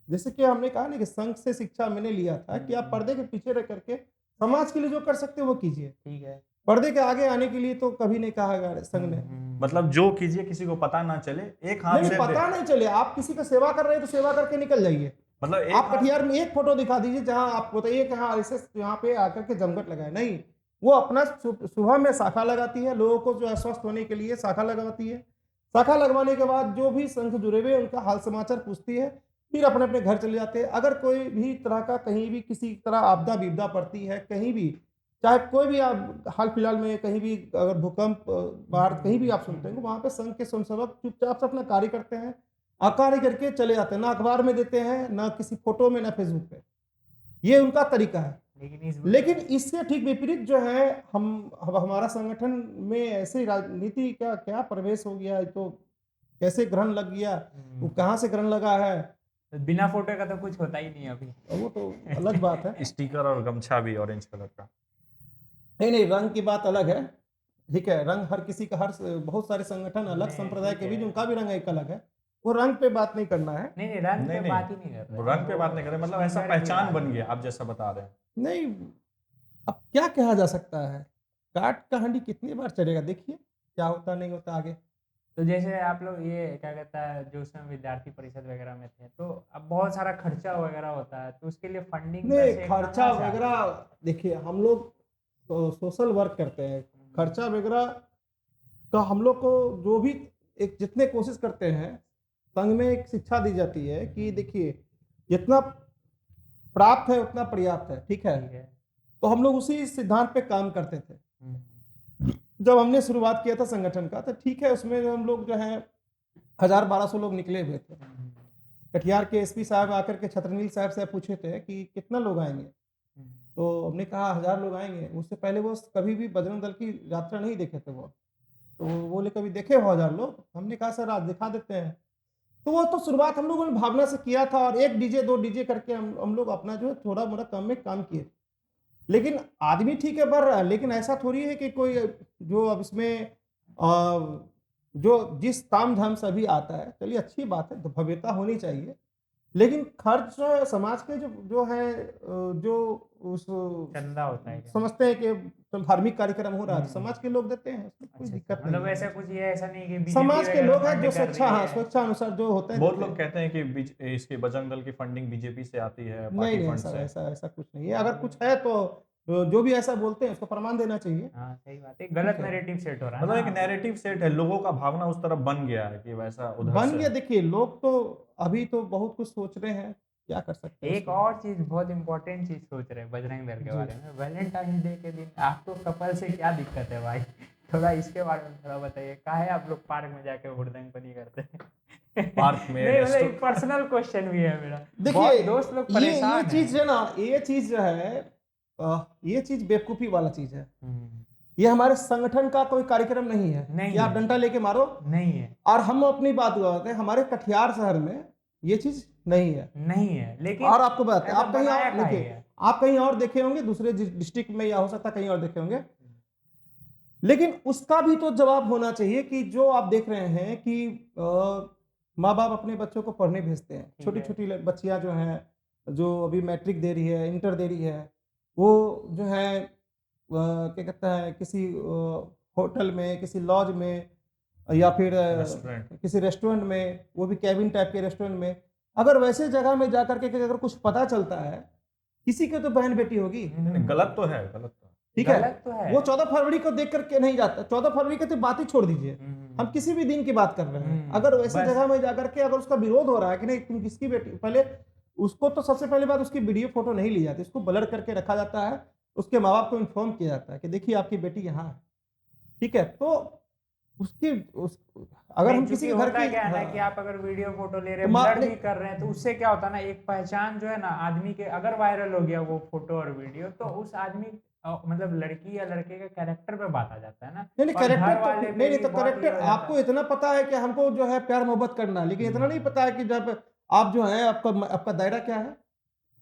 जैसे कि हमने कहा ना कि संघ से शिक्षा मैंने लिया था कि आप पर्दे के पीछे रह करके समाज के लिए जो कर सकते हो वो कीजिए। ठीक है। पर्दे के आगे आने के लिए तो कभी नहीं कहा गया संघ ने। मतलब जो कीजिए किसी को पता ना चले, एक हाथ नहीं से पता नहीं चले, आप किसी का सेवा कर रहे हैं तो सेवा करके निकल जाइए। मतलब एक आप हाथ- कटिहार में एक फोटो दिखा दीजिए जहां आप बताइए कि हाँ आरएसएस यहाँ पे आकर के जमघट लगाए, नहीं। वो अपना सुबह में शाखा लगाती है, लोगों को जो है स्वस्थ होने के लिए शाखा लगवाती है। शाखा लगवाने के बाद जो भी संघ जुड़े हुए उनका हाल समाचार पूछती है, फिर अपने अपने घर चले जाते हैं। अगर कोई भी तरह का कहीं भी किसी तरह आपदा विपदा पड़ती है कहीं भी, चाहे कोई भी, आप हाल फिलहाल में कहीं भी अगर भूकंप बाढ़ कहीं भी आप सुनते हैं, वहां पे संघ के स्वयंसेवक चुपचाप से अपना कार्य करते हैं, कार्य करके चले जाते हैं। ना अखबार में देते हैं, ना किसी फोटो में, ना फेसबुक पे। ये उनका तरीका है। लेकिन इससे ठीक विपरीत जो है, हमारा संगठन में ऐसे राजनीति का क्या प्रवेश हो गया है, तो कैसे ग्रहण लग गया, वो कहाँ से ग्रहण लगा है, बिना फोटो का तो कुछ होता ही नहीं अभी। वो तो अलग बात है। स्टिकर और गमछा भी ऑरेंज कलर का। नहीं नहीं, रंग की बात अलग है, ठीक है। रंग हर किसी का, हर बहुत सारे संगठन अलग नहीं, संप्रदाय ठीक के बीच है। उनका भी रंग एक अलग है। वो रंग पे बात नहीं करना है। नहीं रंग नहीं, पे नहीं, बात ही नहीं कर रहे। रंग पे बात नहीं करें, मतलब ऐसा सुंदर की पहचान बात बन है। गया आप जैसा बता रहे हैं। नहीं, अब क्या कहा जा सकता है, काट का हांडी कितनी बार चलेगा, देखिए क्या होता नहीं होता आगे। तो जैसे आप लोग ये क्या कहता है, जो उसमें विद्यार्थी परिषद वगैरह में थे, तो अब बहुत सारा खर्चा वगैरह होता है, तो उसके लिए फंडिंग नहीं, पैसे खर्चा कहाँ से आते वगैरह हैं? देखिए, हम लोग तो सोशल वर्क करते हैं। खर्चा वगैरह का हम लोग को जो भी एक जितने कोशिश करते हैं, संघ में एक शिक्षा दी जाती है कि देखिए जितना प्राप्त है उतना पर्याप्त है, ठीक है। ठीक है। तो हम लोग उसी सिद्धांत पे काम करते थे। हम्म, जब हमने शुरुआत किया था संगठन का, तो ठीक है, उसमें हम लोग जो है 1000-1200 लोग निकले हुए थे। कटिहार के एसपी साहब आकर के छत्रनील साहब से पूछे थे कि कितना लोग आएंगे, तो हमने कहा 1000 लोग आएंगे। उससे पहले वो कभी भी बजरंग दल की यात्रा नहीं देखे थे वो, तो वो बोले कभी देखे हो 1000 लोग? हमने कहा सर आज दिखा देते हैं। तो वो तो शुरुआत हम लोगों ने भावना से किया था, और 1 डीजे 2 डीजे करके हम लोग अपना जो है थोड़ा मोड़ा कम में काम किए। लेकिन आदमी ठीक है, पर लेकिन ऐसा थोड़ी है कि कोई जो अब इसमें जो जिस ताम झाम से अभी आता है, चलिए अच्छी बात है, तो भव्यता होनी चाहिए। लेकिन खर्च समाज के जो है जो उस चंदा होता है क्या? समझते हैं कि तो धार्मिक कार्यक्रम हो रहा है, तो समाज के लोग देते हैं, उसमें कोई अच्छा, दिक्कत मतलब नहीं वैसा है। कुछ ये ऐसा नहीं कि बीजेपी समाज के वगैरह लोग हैं फंड जो कर स्वेच्छा, रही हाँ, है। स्वेच्छा अनुसार जो होते हैं बहुत देते लोग हैं। कहते हैं कि इसकी बजरंग दल की फंडिंग बीजेपी से आती है, नहीं, पार्टी नहीं, फंड ऐसा से। ऐसा ऐसा कुछ नहीं है। अगर कुछ है तो जो भी ऐसा बोलते हैं उसको प्रमाण देना चाहिए। हाँ सही बात है, गलत ठीक है। नैरेटिव सेट हो रहा है मतलब ना एक आप। नैरेटिव सेट है, लोगों का भावना उस तरफ बन गया है कि वैसा उधर बन से गया, देखिए लोग तो अभी तो बहुत कुछ सोच रहे हैं, क्या कर सकते हैं एक उसमें। और चीज, बहुत इंपॉर्टेंट चीज सोच रहे हैं बजरंग दल के जी। बारे में, वैलेंटाइन डे के दिन आपको कपल से क्या दिक्कत है भाई? थोड़ा इसके बारे में थोड़ा बताइए, काहे आप लोग पार्क में जाके हुड़दंगपनी करते हैं? पार्क में नहीं, मतलब रेस्टो एक पर्सनल क्वेश्चन भी है मेरा। देखिए बहुत दोस्त लोग ये परेशान चीज हैं। है ना, ये चीज जो है ये चीज बेवकूफी वाला चीज है। हम्म, ये हमारे संगठन का कोई कार्यक्रम नहीं है नहीं कि आप है, डंडा लेके मारो। नहीं है, और हम अपनी बात बताते हैं, हमारे कटिहार शहर में ये चीज नहीं है। नहीं है, लेकिन और आपको बताते हैं, ऐसा आप कहीं बनाया और काहे देखिए, है? आप कहीं और देखे होंगे दूसरे डिस्ट्रिक्ट में, या हो सकता है कहीं और देखे होंगे। लेकिन उसका भी तो जवाब होना चाहिए कि जो आप देख रहे हैं कि माँ बाप अपने बच्चों को पढ़ने भेजते हैं, ठीक छोटी है। छोटी बच्चियां जो हैं, जो अभी मैट्रिक दे रही है, इंटर दे रही है, वो जो है क्या कहता है, किसी होटल में, किसी लॉज में, या फिर रेस्टोरेंट। किसी रेस्टोरेंट में, वो भी कैबिन टाइप के रेस्टोरेंट में, अगर वैसे जगह में जाकर के अगर कुछ पता चलता है, किसी के तो बहन बेटी होगी। गलत तो है, गलत तो है। ठीक है। गलत तो है। वो 14 फरवरी को देख करके नहीं जाता, 14 फरवरी की तो बात ही छोड़ दीजिए, हम किसी भी दिन की बात कर रहे हैं। अगर वैसे बस। जगह में जाकर के अगर उसका विरोध हो रहा है कि नहीं तुम किसकी बेटी, पहले उसको तो सबसे पहले बात उसकी वीडियो फोटो नहीं ली जाती, उसको ब्लर करके रखा जाता है, उसके माँ बाप को इन्फॉर्म किया जाता है कि देखिए आपकी बेटी यहाँ है। ठीक है। तो उसकी अगर नहीं, हम चूंकि किसी के घर होता की, क्या है ना हाँ, कि आप अगर वीडियो फोटो ले रहे तो हैं, माँ ब्लर नहीं, भी कर रहे हैं, तो उससे क्या होता है ना, एक पहचान जो है ना आदमी के, अगर वायरल हो गया वो फोटो और वीडियो, तो उस आदमी मतलब लड़की या लड़के के कैरेक्टर पे बात आ जाता है ना। नहीं नहीं और कैरेक्टर घर तो वाले नहीं पे नहीं, भी तो बहुत ये कैरेक्टर हो जाता आपको है। इतना पता है कि हमको जो है प्यार मोहब्बत करना है, लेकिन इतना नहीं पता है कि जब आप जो है, आपका आपका दायरा क्या है,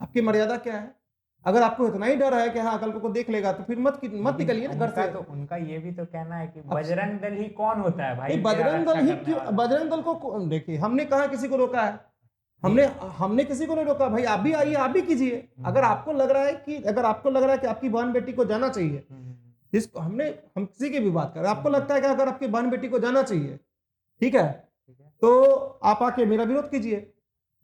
आपकी मर्यादा क्या है। अगर आपको इतना ही डर है कि हाँ कल को देख लेगा, तो फिर मत लेकिन निकलिए ना घर से। उनका ये भी तो कहना है कि अब बजरंग दल ही कौन होता है भाई नहीं, तेरा बजरंग दल रक्षा ही करने क्यों, वाला? बजरंग दल को देखिए, हमने कहा किसी को रोका है? हमने ठीक। हमने किसी को नहीं रोका भाई, आप भी आइए, आप भी कीजिए। अगर आपको लग रहा है कि, अगर आपको लग रहा है कि आपकी बहन बेटी को जाना चाहिए, जिसको हम किसी की भी बात कर रहे हैं, आपको लगता है कि अगर आपकी बहन बेटी को जाना चाहिए, ठीक है, ठीक है। तो आप आके मेरा विरोध कीजिए।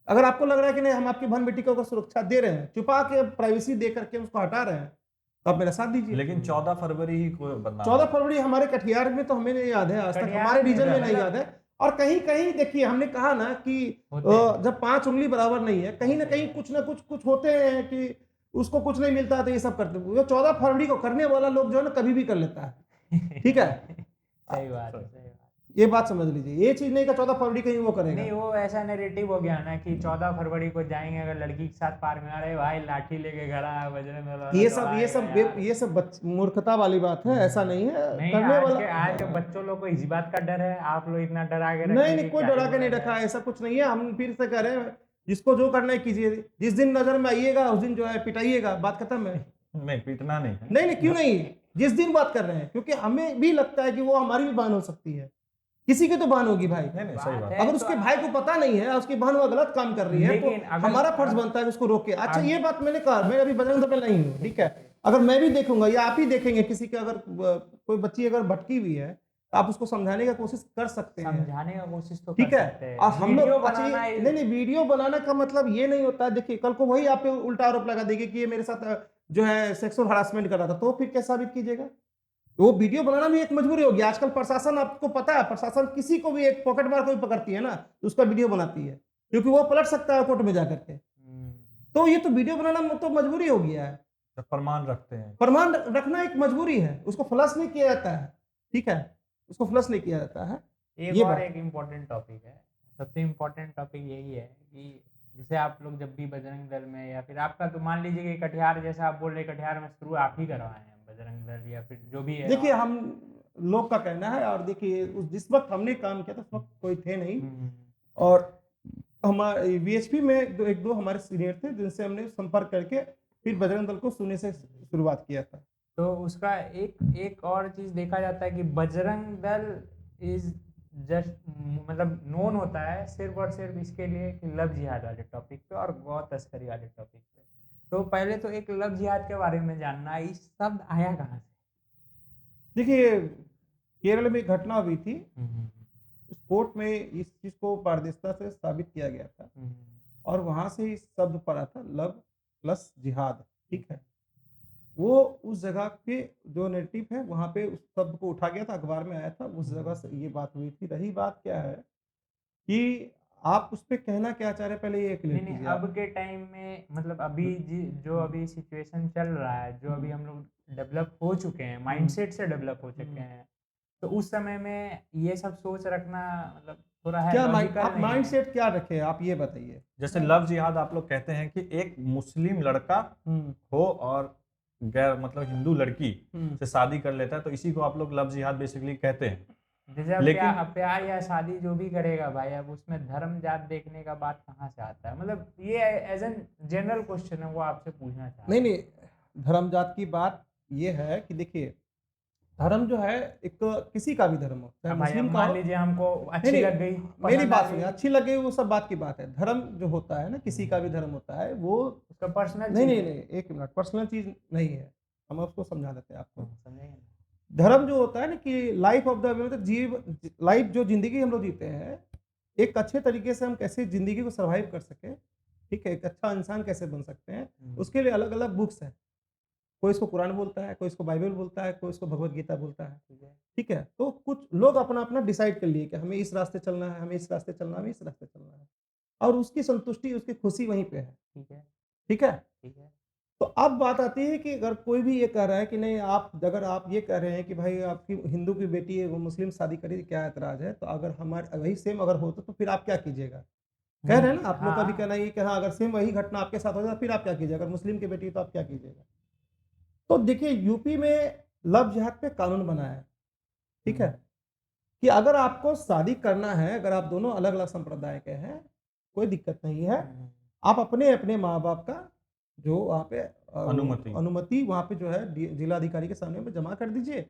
अगर आपको लग रहा है कि नहीं, हम आपकी बहन बेटी को अगर सुरक्षा दे रहे हैं, छुपा के प्राइवेसी दे करके उसको हटा रहे हैं, तो आप मेरा साथ दीजिए। लेकिन 14 फरवरी ही को बदनाम 14 है। फरवरी हमारे कटिहार में तो हमें नहीं याद है, आज तक कटिहार हमारे में रीजन में नहीं मतलब याद है। और कहीं कहीं देखिए, हमने कहा ना कि होते हैं। जब 5 उंगली बराबर नहीं है, कहीं ना कहीं कुछ ना कुछ होते हैं कि उसको कुछ नहीं मिलता, तो ये सब करते हैं। 14 फरवरी को करने वाला लोग जो है ना, कभी भी कर लेता है। ठीक है। सही बात है, सही बात। ये बात समझ लीजिए, ये चीज नहीं कि 14 फरवरी कहीं वो करेगा। नहीं, वो ऐसा नैरेटिव हो गया ना कि 14 फरवरी को जाएंगे अगर लड़की के साथ पार्क में, अरे भाई लाठी लेके खड़ा है बजरंग दल वाला, ये तो सब आएगा यार। ये सब मूर्खता वाली बात है, ऐसा नहीं है नहीं, करने वाला। आज के बच्चों लोग को इसी बात का डर है, आप लोग इतना डरा के नहीं रखे नहीं, कि कोई क्या ही डरा के बोला नहीं रखा जाए। है, ऐसा कुछ नहीं है। हम फिर से कह रहे हैं, जिसको जो करना है कीजिए, जिस दिन नजर में आइएगा उस दिन जो है पिटाइएगा, बात खत्म है। नहीं, पीटना नहीं है। नहीं नहीं, क्यों नहीं, जिस दिन बात कर रहे हैं, क्योंकि हमें भी लगता है कि वो हमारी भी बहन हो सकती है, किसी की तो बहन होगी भाई। नहीं नहीं, सही बात बात। है अगर तो उसके भाई को पता नहीं है, उसकी बहन वो गलत काम कर रही है, तो लेकिन अगर हमारा फर्ज बनता है कि उसको रोके। अच्छा, ये बात मैंने कहा, मैं अभी बजरंग दल में नहीं हूँ, ठीक है। अगर मैं भी देखूंगा या आप ही देखेंगे किसी के, अगर कोई बच्ची अगर भटकी हुई है, तो आप उसको समझाने की कोशिश कर सकते हैं, समझाने का कोशिश तो ठीक कर है। सकते हैं। और हम वीडियो लोग अच्छा, बनाना नहीं नहीं, वीडियो बनाने का मतलब ये नहीं होता है। देखिए, कल को वही आप पे उल्टा आरोप लगा देगी कि ये मेरे साथ जो है सेक्सुअल हरासमेंट कर रहा था, तो फिर क्या साबित कीजिएगा? वो वीडियो बनाना भी एक मजबूरी होगी। आजकल प्रशासन, आपको पता है, प्रशासन किसी को भी एक पॉकेट मार कोई पकड़ती है ना, तो उसका वीडियो बनाती है, क्योंकि वो पलट सकता है कोर्ट में जाकर के। तो ये तो वीडियो बनाना तो मजबूरी हो गया है, प्रमाण रखते हैं। प्रमाण रखना एक मजबूरी है, उसको फ्लश नहीं किया जाता है, ठीक है, उसको फ्लश नहीं किया जाता है। एक ये और बात एक इम्पोर्टेंट टॉपिक है, सबसे इम्पोर्टेंट टॉपिक यही है कि जैसे आप लोग जब भी बजरंग दल में, या फिर आपका तो मान लीजिए कि कटिहार, जैसा आप बोल रहे कटिहार में शुरू आप ही करवाए हैं बजरंग दल, या फिर जो भी है। देखिए, हम लोग का कहना है, और देखिए जिस वक्त हमने काम किया था उस वक्त कोई थे नहीं, और हमारे वीएचपी में एक दो हमारे सीनियर थे, जिनसे हमने संपर्क करके फिर बजरंग दल को शून्य से शुरुआत किया था। तो उसका एक और चीज देखा जाता है कि बजरंग दल इज जस्ट मतलब नोन होता है सिर्फ और सिर्फ इसके लिए कि लव जिहाद वाले टॉपिक पे और गौ तस्करी वाले टॉपिक पे। तो पहले तो एक लव जिहाद के बारे में जानना है, इस शब्द आया कहाँ से? देखिए, केरल में एक घटना हुई थी, उस कोर्ट में इस चीज को पारदर्शिता से साबित किया गया था और वहां से इस शब्द पड़ा था लव प्लस जिहाद, ठीक है। वो उस जगह के जो नेटिव है वहां पे उस शब्द को उठा गया था, अखबार में आया था, उस जगह से ये बात हुई थी। रही बात क्या है कि आप उस पे कहना क्या चाह रहे हैं, पहले ये क्लियर नहीं कीजिए अब आप। के टाइम में मतलब अभी जो अभी सिचुएशन चल रहा है, जो अभी हम लोग डेवलप हो चुके हैं, माइंडसेट से डेवलप हो चुके हैं, तो उस समय में ये सब सोच रखना मतलब थोड़ा है क्या लॉजिकल आप नहीं माइंड है। सेट क्या रखे, आप ये बताइए। जैसे लव जिहाद आप लोग कहते हैं कि एक मुस्लिम लड़का हो और गैर मतलब हिंदू लड़की से शादी कर लेता है, तो इसी को आप लोग लव जिहाद बेसिकली कहते हैं। जैसे अब लेकिन प्यार या शादी जो भी करेगा भाई, अब उसमें धर्म जात देखने का बात कहाँ से आता है? मतलब ये एज एन जनरल क्वेश्चन है, वो आपसे पूछना चाह नहीं रहा नहीं, धर्म जात की बात ये है कि देखिए, धर्म जो है एक किसी का भी धर्म हो, चाहे भाई अब मुस्लिम का मान हो। लीजिए हमको नहीं अच्छी नहीं, लग गई, मेरी पसंद आ बात सुनिए, गई, अच्छी लगे वो सब बात की बात है। धर्म जो होता है ना, किसी का भी धर्म होता है वो, उसका पर्सनल नहीं चीज नहीं है। नहीं, एक मिनट, पर्सनल चीज नहीं है, हम उसको समझा देते हैं आपको। समझेंगे ना? धर्म जो होता है ना कि लाइफ ऑफ द मतलब लाइफ जो जिंदगी हम लोग जीते हैं, एक अच्छे तरीके से हम कैसे जिंदगी को सर्वाइव कर सके, ठीक है, एक अच्छा इंसान कैसे बन सकते हैं, उसके लिए अलग अलग बुक्स हैं। कोई इसको कुरान बोलता है, कोई इसको बाइबल बोलता है, कोई इसको भगवत गीता बोलता है, ठीक है। तो कुछ लोग अपना अपना डिसाइड कर लिए कि हमें इस रास्ते चलना है, हमें इस रास्ते चलना है, हमें इस रास्ते चलना है, और उसकी संतुष्टि, उसकी खुशी वहीं पे है, ठीक है, ठीक है। ठीक है। तो अब बात आती है कि अगर कोई भी ये कह रहा है कि नहीं, आप अगर आप ये कह रहे हैं कि भाई आपकी हिंदू की बेटी है वो मुस्लिम शादी करेगी, क्या ऐतराज है? तो अगर हमारे वही सेम अगर होता तो फिर आप क्या कीजिएगा? कह रहे हैं ना आप लोग का भी कहना ये कि हाँ, अगर सेम वही घटना आपके साथ हो जाए फिर आप क्या कीजिएगा? अगर मुस्लिम की बेटी है तो आप क्या कीजिएगा? तो देखिए, यूपी में लव जिहाद पे कानून बना है, ठीक है, कि अगर आपको शादी करना है, अगर आप दोनों अलग अलग संप्रदाय के हैं, कोई दिक्कत नहीं है। आप अपने अपने माँ बाप का जो वहाँ पे अनुमति वहाँ पे जो है जिलाधिकारी के सामने में जमा कर दीजिए।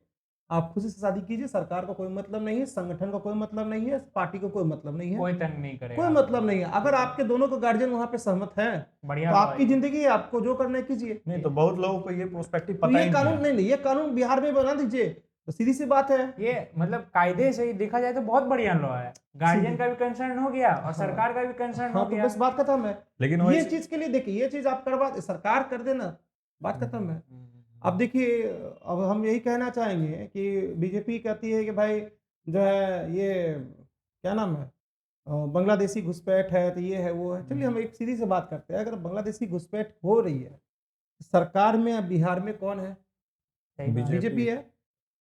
आप खुशी से शादी कीजिए, सरकार को कोई मतलब नहीं है, संगठन को कोई मतलब नहीं है, पार्टी को कोई मतलब नहीं है, कोई तंग नहीं करेगा, कोई मतलब नहीं है। अगर आपके दोनों को गार्जियन वहाँ पे सहमत हैं, बढ़िया तो आपकी जिंदगी है, आपको जो करना है कीजिए। नहीं तो बहुत लोगों को ये प्रोस्पेक्टिव तो पता ये ही नहीं कानून है। नहीं, ये कानून बिहार में बना दीजिए, तो सीधी सी बात है। ये मतलब कायदे से ही देखा जाए तो बहुत बढ़िया लॉ है, गार्जियन का भी कंसर्न हो गया और सरकार का भी कंसर्न हो हाँ, तो गया। बस बात खत्म है। लेकिन ये वैसे चीज के लिए देखिए, ये चीज आप करवा, सरकार कर देना, बात खत्म है। अब देखिए, अब हम यही कहना चाहेंगे कि बीजेपी कहती है कि भाई जो है ये क्या नाम है, बांग्लादेशी घुसपैठ है, तो ये है वो है। चलिए हम एक सीधी से बात करते हैं, अगर बांग्लादेशी घुसपैठ हो रही है, सरकार में अब बिहार में कौन है? सही बात है। बीजेपी है।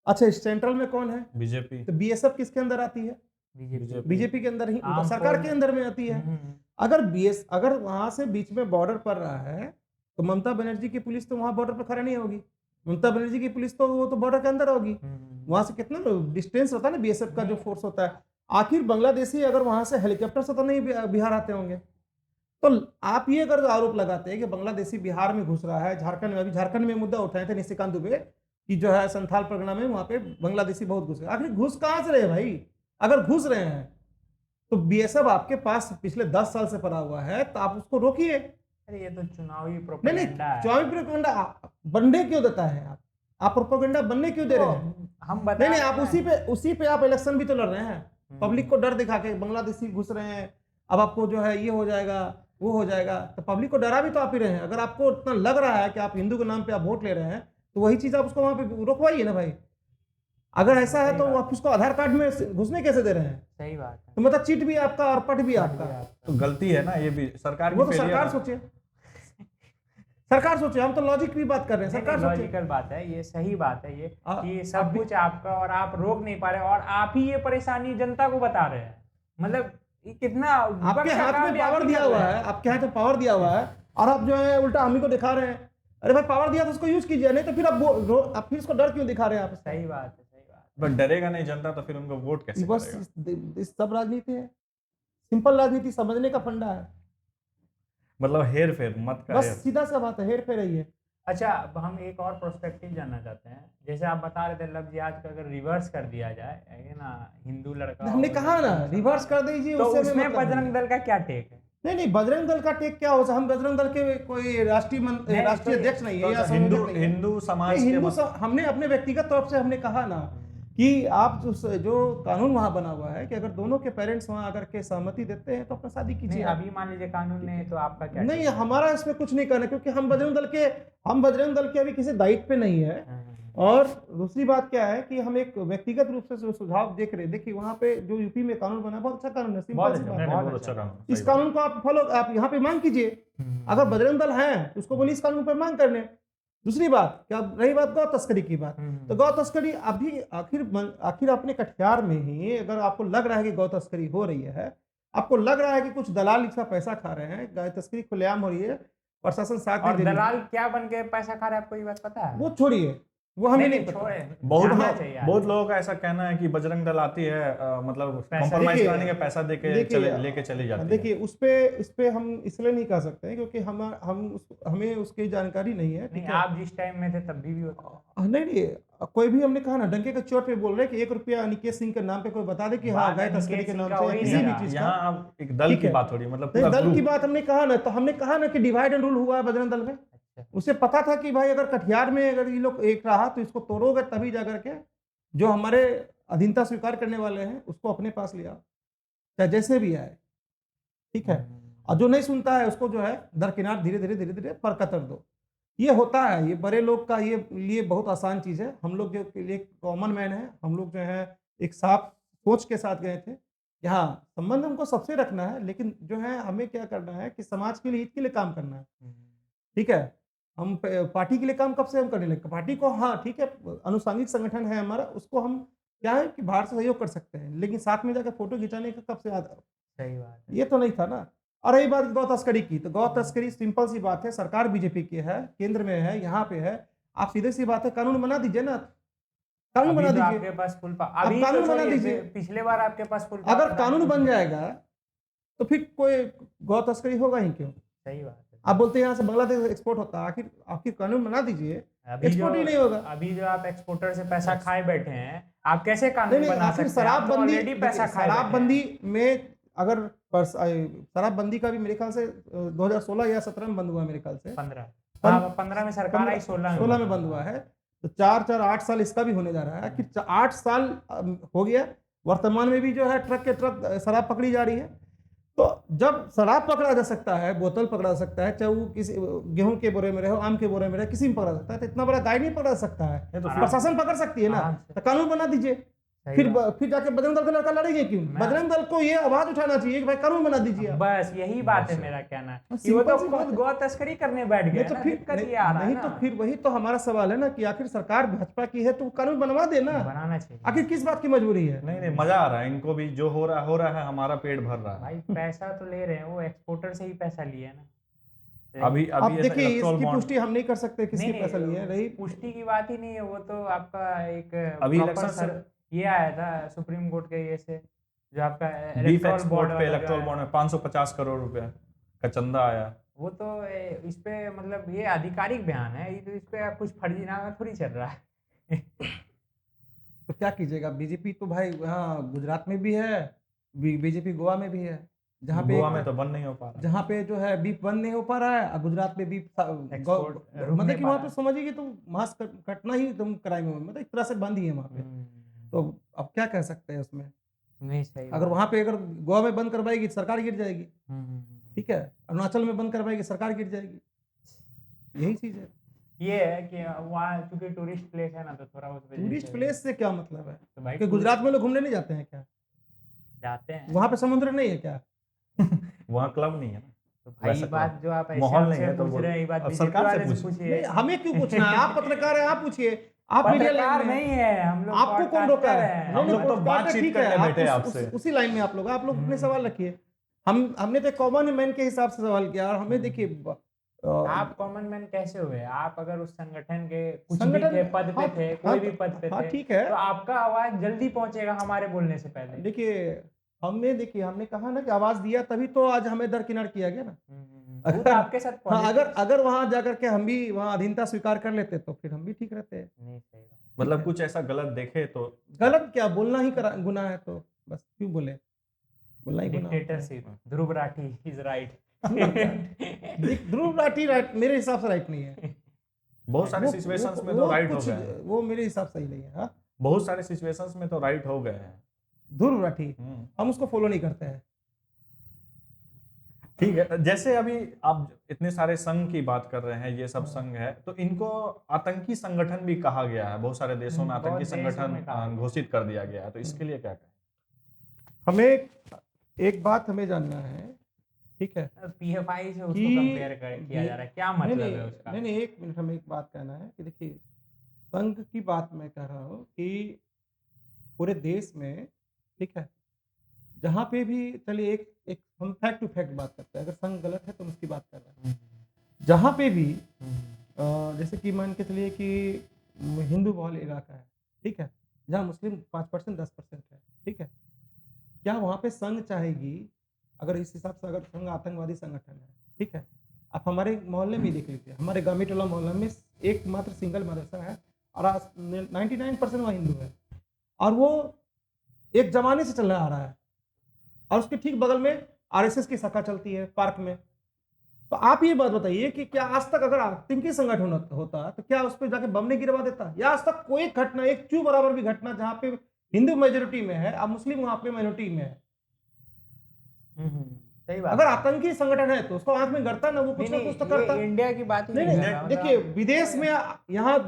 अच्छा, सेंट्रल में कौन है? बीजेपी तो बीएसएफ किसके अंदर आती है? बीजेपी के अंदर ही, आर्म सरकार फोर्स के अंदर में आती है। अगर वहां से बीच में बॉर्डर पड़ रहा है, तो ममता बनर्जी की पुलिस तो वहां बॉर्डर पर खड़ा नहीं होगी। ममता बनर्जी की पुलिस तो वो तो बॉर्डर के अंदर होगी। वहां से कितना डिस्टेंस होता है ना बीएसएफ का जो फोर्स होता है। आखिर बांग्लादेशी अगर वहां से हेलीकॉप्टर से तो नहीं बिहार आते होंगे। तो आप ये अगर आरोप लगाते हैं कि बांग्लादेशी बिहार में घुस रहा है, झारखंड में, अभी झारखंड में मुद्दा उठाए थे निशिकांत दुबे कि जो है संथाल परगना में वहां पे बांग्लादेशी बहुत घुस रहे, आखिर घुस कहां से रहे भाई? अगर घुस रहे हैं तो बीएसएफ आपके पास पिछले 10 साल से पड़ा हुआ है, तो आप उसको रोकिए। अरे ये तो चुनावी नहीं नहीं, प्रोपेगेंडा है। चुनावी प्रोपेगेंडा बनने क्यों देता है? आप प्रोपेगेंडा बनने क्यों दे रहे हैं? हम बता नहीं नहीं, रहे आप हैं। उसी पे आप इलेक्शन भी तो लड़ रहे हैं। पब्लिक को डर दिखा के बांग्लादेशी घुस रहे हैं, अब आपको जो है ये हो जाएगा, वो हो जाएगा, तो पब्लिक को डरा भी तो आप ही रहे हैं। अगर आपको इतना लग रहा है कि आप हिंदू के नाम पे आप वोट ले रहे हैं, तो वही चीज आप उसको वहां पे रोकवाइए ना भाई। अगर ऐसा है सही तो बात आप उसको आधार कार्ड में घुसने कैसे दे रहे हैं? सही बात है। तो मतलब चीट भी आपका और पट भी आपका। तो गलती है ना, ये भी सरकार वो की तो failure सरकार है। सोचे, सरकार सोचे, हम तो लॉजिक की बात कर रहे हैं, सरकार सोचे। लॉजिकल बात है, ये सही बात है, ये कि सब आप भी- कुछ आपका और आप रोक नहीं पा रहे, और आप ही ये परेशानी जनता को बता रहे हैं। मतलब ये कितना आपके विपक्ष का हाथ काम में भी आप पावर ही दिया कर हुआ रहे है, हैं। आपके हाथ में पावर दिया हुआ है, और आप जो है उल्टा हम ही को दिखा रहे हैं। अरे भाई, पावर दिया तो उसको यूज कीजिए, नहीं तो फिर आप फिर इसको डर क्यों दिखा रहे हैं? आप सही बात है, सही बात बट डरेगा नहीं जनता तो फिर उनको वोट कैसे बस करेगा? इस सब राजनीति है, सिंपल राजनीति समझने का फंडा है। मतलब हेर फेर मत का बस हेर। सीधा सा बात है, हेर फेर ही है। अच्छा, अब हम एक और पर्सपेक्टिव जानना चाहते हैं। जैसे आप बता रहे थे लव जिहाद का अगर रिवर्स कर दिया जाए, है ना, हिंदू लड़का हमने और कहा लड़की ना मुसलमान रिवर्स है, कर दीजिए, तो उससे हमें उसमें मतलब नहीं बजरंग है। दल का क्या टेक है? नहीं बजरंग दल का टेक क्या होता है, हम बजरंग दल के कोई राष्ट्रीय नहीं, राष्ट्रीय तो अध्यक्ष नहीं है तो या हिंदू संयोजक नहीं है। हिंदू समाज नहीं, के हमने अपने व्यक्तिगत तौर से हमने कहा ना कि आप जो कानून वहां बना हुआ है कि अगर दोनों के पेरेंट्स वहां अगर के सहमति देते हैं तो अपना शादी नहीं, कीजिए आप। अभी मान लीजिए कानून ने, तो आपका क्या नहीं take है? हमारा इसमें कुछ नहीं करना, क्योंकि हम बजरंग दल के अभी किसी दायित्व पे नहीं है। और दूसरी बात क्या है कि हम एक व्यक्तिगत रूप से जो सुझाव देख रहे हैं, देखिए वहां पे जो यूपी में कानून बना है, बहुत अच्छा कानून है, बहुत सिंपल सी अच्छा, बात है। बहुत बहुत अच्छा अच्छा। काम, इस सही बात। कानून को आप फॉलो आप यहाँ पे मांग कीजिए। अगर बजरंग दल है तो उसको बोलिए इस कानून पर मांग करने। दूसरी बात क्या रही बात गौ तस्करी की बात, तो गौ तस्करी अभी आखिर अपने कटिहार में ही अगर आपको लग रहा है कि गौ तस्करी हो रही है, आपको लग रहा है कि कुछ दलाल इसका पैसा खा रहे हैं, गाय तस्करी खुलेआम हो रही है, प्रशासन साथ नहीं और दे रही है, दलाल क्या बन के पैसा खा रहा है, आपको ये बात पता है? वो छोड़िए, वो हमें नहीं पता। छोड़े, बहुत जानना लोग चाहिए बहुत आदमी। लोगों का ऐसा कहना है कि बजरंग दल आती है मतलब पैसा कॉम्प्रोमाइज देखिए, कराने के पैसा लेके चली जाती है। देखिए उस पे हम इसलिए नहीं कह सकते हैं क्योंकि हमें उसकी जानकारी नहीं है, नहीं, ठीक है। आप जिस टाइम में थे तब भी होता था। नहीं कोई भी, हमने कहा ना डंके के चोट पे बोल रहे हैं कि 1 रुपया अनिकेत सिंह के नाम पे कोई बता दे कि हाँ बात गाय अनिकेत तस्करी के सिंह नाम का से या वही किसी नहीं भी रहा। चीज का। यहाँ अब एक दल ठीक की है। बात हो रही है, मतलब नहीं पूरा दल की ग्रुप। बात हमने कहा ना, तो हमने कहा ना कि डिवाइड एंड रूल हुआ है बजरंग दल में। अच्छा, उसे पता था कि भाई अगर कटिहार में अगर ये लोग एक रहा तो इसको तोड़ोगे तभी जाकर के जो हमारे अधीनता स्वीकार करने वाले हैं उसको अपने पास लिया, चाहे जैसे भी आए, ठीक है। और जो नहीं सुनता है उसको जो है दरकिनार धीरे धीरे पर कतर दो। ये होता है, ये बड़े लोग का ये लिए बहुत आसान चीज है। हम लोग जो एक कॉमन मैन है, हम लोग जो है एक साफ सोच के साथ गए थे कि हाँ संबंध हमको सबसे रखना है, लेकिन जो है हमें क्या करना है कि समाज के लिए, हित के लिए काम करना है, ठीक है। हम पार्टी के लिए काम कब से हम करने लगे, पार्टी को हाँ ठीक है अनुसांगिक संगठन है हमारा, उसको हम क्या है कि बाहर से सहयोग कर सकते हैं, लेकिन साथ में जाकर फोटो खिंचाने का कब से सही बात है। ये तो नहीं था ना। और रही बात गौ तस्करी की, तो गौ तस्करी सिंपल सी बात है, सरकार बीजेपी की है, केंद्र में है, यहाँ पे है, आप सीधे सी बात है कानून बना दीजिए ना, कानून अभी बना तो दीजिए। आपके पास फुल अब अभी कानून तो बना छोड़िए, दीजिए। पिछले बार आपके पास फुल अगर कानून बन जाएगा तो फिर कोई गौ तस्करी होगा ही क्यों। सही बात है। आप बोलते हैं यहाँ से बांग्लादेश एक्सपोर्ट होता है, आखिर कानून बना दीजिए, एक्सपोर्ट ही नहीं होगा। अभी जो आप एक्सपोर्टर से पैसा खाए बैठे हैं, आप कैसे नहीं कानून नहीं बना आखिर सकते हैं? आप तो शराबबंदी, ऑलरेडी पैसा खाए बैठे हैं। शराबबंदी में अगर शराबबंदी का भी मेरे ख्याल से 2016 या 17 में बंद हुआ मेरे ख्याल से, 15 में सरकार आई, 16 में बंद हुआ है, तो 4-8 साल इसका भी होने जा रहा है कि 8 साल हो गया। वर्तमान में भी जो है ट्रक के ट्रक शराब पकड़ी जा रही है। तो जब शराब पकड़ा जा सकता है, बोतल पकड़ा जा सकता है, चाहे वो किसी गेहूं के बोरे में रहे, आम के बोरे में रहे, किसी में पकड़ा सकता है, तो इतना बड़ा गाय नहीं पकड़ा सकता है, तो प्रशासन पकड़ सकती है ना, आराम से। तो कानून बना दीजिए। फिर जाके बजरंग दल का लड़का लड़ेंगे क्यों? बजरंग दल को ये आवाज उठाना चाहिए कि भाई कानून बना दीजिए आप। बस यही बात है मेरा कहना है कि वो सिंपल तो सी बात खुद है। गौ तस्करी करने बैठ गए नहीं तो ना, फिर दिक्कत ये आ रहा है नहीं ना। तो फिर वही तो हमारा सवाल है ना कि आखिर सरकार भाजपा की है तो कानून बनवा देना, बनाना चाहिए। आखिर किस बात की मजबूरी है? नहीं मजा आ रहा है इनको भी, जो हो रहा है, हमारा पेट भर रहा है। भाई पैसा तो ले रहे हैं, वो एक्सपोर्टर से ही पैसा लिए है ना। अभी अब अभी देखिए इलेक्ट्रल इसकी बॉन्ड, पुष्टि हम नहीं कर सकते किसकी नहीं, पैसा लिए है। रही पुष्टि की बात ही नहीं है, वो तो आपका एक अभी proper इलेक्शन से ये आया था सुप्रीम कोर्ट के ये से, जो आपका बीफ इलेक्ट्रल एक्सपोर्ट बॉन्ड पे इलेक्ट्रल बॉन्ड में 550 करोड़ रुपए का चंदा आया। वो तो इस पे मतलब ये आधिकारिक बयान है, ये तो इस पे कुछ फर्जीनामा थोड़ी चल रहा है। तो क्या कीजिएगा, बीजेपी तो भाई हाँ गुजरात में भी है, बीजेपी गोवा में भी है, जहाँ पे गोवा में तो बंद नहीं हो पा रहा। जहाँ पे जो है बीफ बंद नहीं हो पा रहा है, और गुजरात में बीफ Export रुक मतलब नहीं कि पा वहाँ रहा पे है। समझिए कि तो मांस कटना ही तुम क्राइम है, मतलब एक तरह से बंद ही है वहाँ पे। तो अब क्या कह सकते हैं उसमें? नहीं सही अगर वहाँ पे अगर गोवा में बंद करवाएगी सरकार गिर जाएगी, ठीक है, अरुणाचल में बंद करवाएगी सरकार गिर जाएगी, यही चीज है। ये है कि वहाँ चूंकि टूरिस्ट प्लेस है ना, तो थोड़ा उस वजह टूरिस्ट से प्लेस से क्या मतलब है तो भाई कि गुजरात में लोग घूमने नहीं जाते हैं क्या? जाते हैं वहाँ पे समुद्र नहीं है क्या? वहाँ क्लब नहीं है ना, तो भाई वैसे बात जो आप ऐसे माहौल हमसे नहीं है, तो पूछ वो रहे हैं, ये बात अब बीजेपी सरकार से वाले से पूछिए। पूछिए। नहीं हमें क्यों पूछना है? आप पत्रकार हैं, आप पूछिए, आप मीडिया लाइन पत्रकार में नहीं हैं। है हम लोग, आपको कौन रोका podcaster है? हैं। हम लोग तो podcaster बातचीत ठीक है, करने आप बैठे आपसे। उसी लाइन में आप लोग अपने सवाल रखिए। हमने तो कॉमन मैन के हिसाब से सवाल किया, और हमें देखिए आप कॉमन मैन कैसे हुए? आप अगर उस संगठन के कुछ भी संगठन थे, पद पे हाँ, थे, कोई भी पद पे हाँ थे, ठीक है। तो आपका आवाज जल्दी पहुंचेगा हमारे बोलने से पहले। देखिए हमने कहा ना कि आवाज दिया तभी तो आज हमें दरकिनार किया गया ना। वो तो आपके साथ हाँ, politics- अगर वहां जाकर के हम भी वहां अधीनता स्वीकार कर लेते तो फिर हम भी ठीक रहते हैं। नहीं, सही बात। मतलब कुछ ऐसा गलत देखे तो गलत क्या बोलना ही गुनाह है, तो बस क्यों बोले, बोलना ही गुनाह होता है। Dictatorship, Dhruv Rathee is right. Dhruv Rathee right मेरे हिसाब से राइट नहीं है। बहुत सारे वो सिचुएशंस में वो तो राइट हो कुछ गए हैं, वो मेरे हिसाब से ही नहीं है। हाँ, बहुत सारे सिचुएशंस में तो राइट हो गए हैं। ध्रुव राठी हम्म, हम उसको फॉलो नहीं करते हैं। ठीक है। जैसे अभी आप इतने सारे संघ की बात कर रहे हैं, ये सब हाँ। संघ है, तो इनको आतंकी संगठन भी कहा गया है, बहुत सारे देशों में बहुत आतंकी देशों में संगठन कहा गया। घोषित कर दिया गया है, तो इसके लिए क्या कहें? हमें एक बात हमें जानना है, ठीक है, पीएफआई से उसको कि कंपेयर किया जा रहा है, क्या मतलब नहीं है उसका? नहीं, एक मिनट, हमें एक बात कहना है कि देखिए, संघ की बात मैं कह रहा हूँ कि पूरे देश में, ठीक है, जहाँ पे भी, चलिए एक एक हम फैक्ट टू फैक्ट बात करते हैं, अगर संघ गलत है तो हम उसकी बात कर रहे हैं। जहाँ पे भी जैसे कि मान के चलिए कि हिंदू बहुल इलाका है, ठीक है, जहाँ मुस्लिम 5% 10% है, ठीक है, क्या वहाँ पे संघ चाहेगी, अगर इस हिसाब से अगर संघ आतंकवादी संगठन है, ठीक है, आप हमारे मोहल्ले में ही देख लीजिए, हमारे गामी टोला मोहल्ला में एक मात्र सिंगल मदरसा है और 99% वहाँ हिंदू है, और वो एक जमाने से चल रहा आ रहा है, और उसके ठीक बगल में आरएसएस की शाखा चलती है पार्क में। तो आप ये बात बताइए कि क्या आज तक अगर आतंकी संगठन होता तो क्या उस पर जाके बम नहीं गिरवा देता, या आज तक कोई घटना, एक चू बराबर भी घटना जहाँ पे हिंदू मेजोरिटी में है और मुस्लिम वहां पे माइनॉरिटी में है, सही बात अगर है। आतंकी संगठन है तो उसको आंख में गड़ता ना, वो कुछ ना नहीं, कुछ तो ये करता। इंडिया की बात ही नहीं नहीं नहीं, कर रहा, देखिए मतलब विदेश में, यहाँ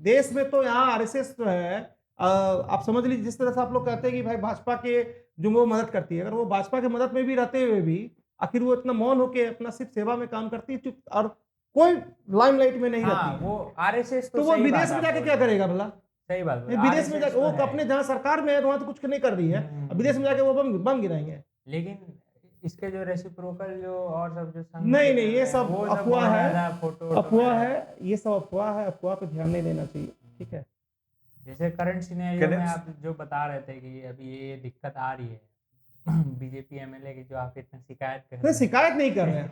देश में तो यहाँ आरएसएस जो है, आप समझ लीजिए, जिस तरह से आप लोग कहते हैं कि भाई भाजपा के जो वो मदद करती है, अगर वो भाजपा के मदद में भी रहते हुए भी आखिर वो इतना मौन होके अपना सिर्फ सेवा में काम करती है, चुप, और कोई लाइमलाइट में नहीं हाँ, रहती है। वो आरएसएस तो वो सही विदेश बात में आप जाके बोल क्या रहे हैं। करेगा भला? सही बात बोल रहे नहीं, हैं, विदेश में RSS जाके तो वो है। अपने जहाँ सरकार में है तो वहां तो कुछ नहीं कर रही है, अब विदेश में जाके वो बम गिराएंगे। लेकिन इसके जो रेसिप्रोकल जो और सब जो संघ नहीं के नहीं, ये हैं, सब वो अफवाह बहुत है, ज्यादा फोटो अफवाह है, ये सब अफवाह है, अफवाह पे ध्यान नहीं देना चाहिए, ठीक है। जैसे करंट सिनेरियो में Current- आप जो बता रहे थे कि अभी ये दिक्कत आ रही है बीजेपी एमएलए की, जो आप इतना शिकायत कर रहे नहीं, हैं। शिकायत नहीं कर रहे हैं,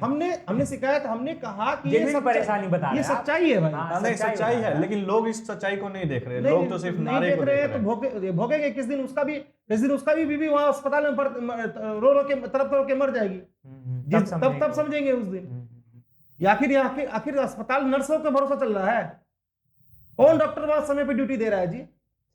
हमने शिकायत, हमने कहा कि ये Genuine सब परेशानी बता रहे ये हैं आप। सच्चाई है भाई। हाँ, नहीं, सच्चाई सच्चाई बता है, रहे हैं। लेकिन लोग इस सच्चाई को नहीं देख रहे, नहीं लोग तो सिर्फ नहीं नारे देख को रहे देख हैं रहे तो हैं। भोगेंगे किस दिन, उसका भी किस दिन उसका भी बीवी वहां अस्पताल में रो रो के तड़प के मर जाएगी, तब समझेंगे उस दिन। या आखिर आखिर अस्पताल नर्सों का भरोसा चल रहा है, कौन डॉक्टर वहां समय पे ड्यूटी दे रहा है जी?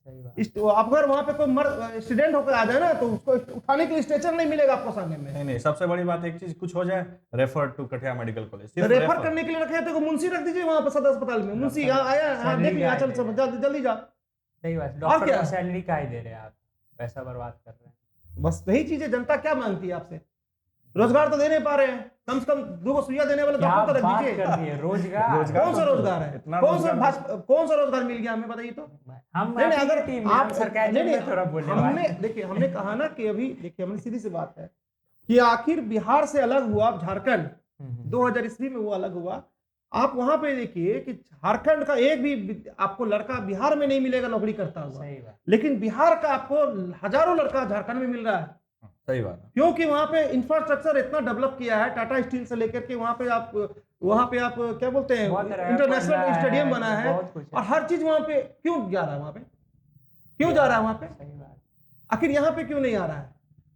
सही बात। अगर वहां पे कोई एक्सीडेंट होकर आ जाए ना तो उसको उठाने के लिए स्ट्रेचर नहीं मिलेगा आपको सामने में। नहीं नहीं, सबसे बड़ी बात एक चीज, कुछ हो जाए रेफर टू कटिया मेडिकल कॉलेज, तो सिर्फ रेफर करने के लिए रखे हैं तो मुंशी रख दीजिए वहां पर सदर अस्पताल में, मुंशी यहाँ आया, हाँ देख लिया, चल जल्दी जा। सही बात, और डॉक्टर क्या? को सैलरी का ही दे रहे हैं आप, पैसा बर्बाद कर रहे हैं। बस यही चीजें जनता क्या मांगती है आपसे, रोजगार तो दे नहीं पा रहे हैं, कम से कम 2 सुइया देने वाले क्या डॉक्टर तो रख बात दीजिए। कर दी है, रोजगार कौन सा रोजगार है, इतना कौन सा रोजगार मिल गया हमें बताइए तो। हम नहीं नहीं, आपकी अगर टीम में, हम आप सरकारी नहीं में थोड़ा बोलने हमने वाले। देखिए, हमने कहा ना कि अभी देखिए, हमने सीधी सी बात है कि आखिर बिहार से अलग हुआ झारखंड, 2000 ईस्वी में वो अलग हुआ। आप वहां पे देखिए कि झारखंड का एक भी आपको लड़का बिहार में नहीं मिलेगा नौकरी करता हुआ, सही बात। लेकिन बिहार का आपको हजारों लड़का झारखंड में मिल रहा है, सही बात है। क्योंकि वहां पे इंफ्रास्ट्रक्चर इतना डेवलप किया है, टाटा स्टील से लेकर के वहां पे आप क्या बोलते हैं, बहुत तरह का इंटरनेशनल कोयला है, स्टेडियम बना है, बहुत कुछ है। और हर चीज वहां पे क्यों जा रहा है, वहां पे क्यों जा रहा है, वहां पे सही बात। आखिर यहाँ पे क्यों नहीं आ रहा है?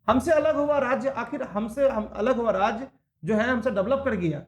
हमसे अलग हुआ राज्य, आखिर हम अलग हुआ राज्य जो है हमसे डेवलप कर गया,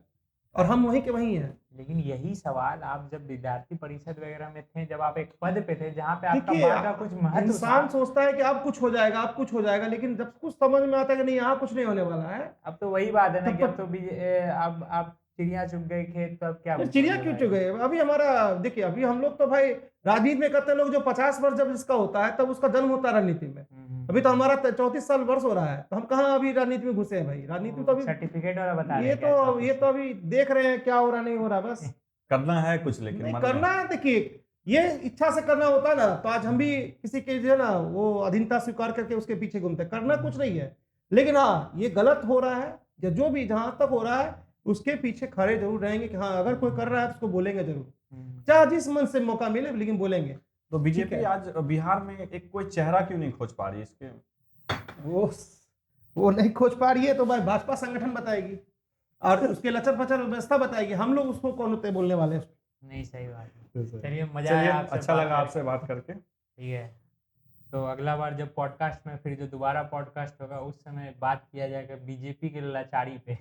और हम वहीं के वहीं हैं। लेकिन यही सवाल आप जब विद्यार्थी परिषद वगैरह में थे, जब आप एक पद पे थे जहाँ पे आपका देखिए, बात का कुछ महत्व इंसान था, सोचता है कि अब कुछ हो जाएगा, अब कुछ हो जाएगा, लेकिन जब कुछ समझ में आता है कि नहीं, यहाँ कुछ नहीं होने वाला है, अब तो वही बात है ना तब कि अब तो अब आप चिड़िया चुग गए खेत, तो अब क्या फिर चिड़िया बोलोगे क्यों भाई? चुग गए? अभी हमारा देखिए, अभी हम लोग तो भाई राजनीति में कहते हैं लोग, जो 50 वर्ष जब इसका होता है तब उसका जन्म होता है राजनीति में। अभी तो हमारा 34 साल वर्ष हो रहा है, तो हम कहाँ अभी राजनीति में घुसे हैं भाई? राजनीति में तो अभी सर्टिफिकेट वाला बता रहे ये हैं क्या ऐसा तो कुछ? ये तो अभी देख रहे हैं क्या हो रहा नहीं हो रहा, बस करना है कुछ, लेकिन नहीं मन करना है। देखिए, ये इच्छा से करना होता ना तो आज हम भी किसी के जो है ना वो अधीनता स्वीकार करके उसके पीछे घूमते, करना कुछ नहीं है, लेकिन हाँ ये गलत हो रहा है, या जो भी जहां तक हो रहा है उसके पीछे खड़े जरूर रहेंगे कि हाँ अगर कोई कर रहा है तो उसको बोलेंगे जरूर, चाहे जिस मन से मौका मिले, लेकिन बोलेंगे। तो बीजेपी ठीक है। आज बिहार में एक कोई चेहरा क्यों नहीं खोज पा रही इसके? वो नहीं खोज पा रही है तो भाई भाजपा संगठन बताएगी। और उसके लचर फचर व्यवस्था बताएगी, हम लोग उसको कौन होते बोलने वाले हैं। नहीं सही बात है। चलिए मजा चलिए, आया आपसे अच्छा बात लगा करके। आपसे बात करके। ठीक है, तो अगला बार जब पॉडकास्ट में फिर जो दोबारा पॉडकास्ट होगा उस समय बात किया जाएगा बीजेपी के लाचारी पे।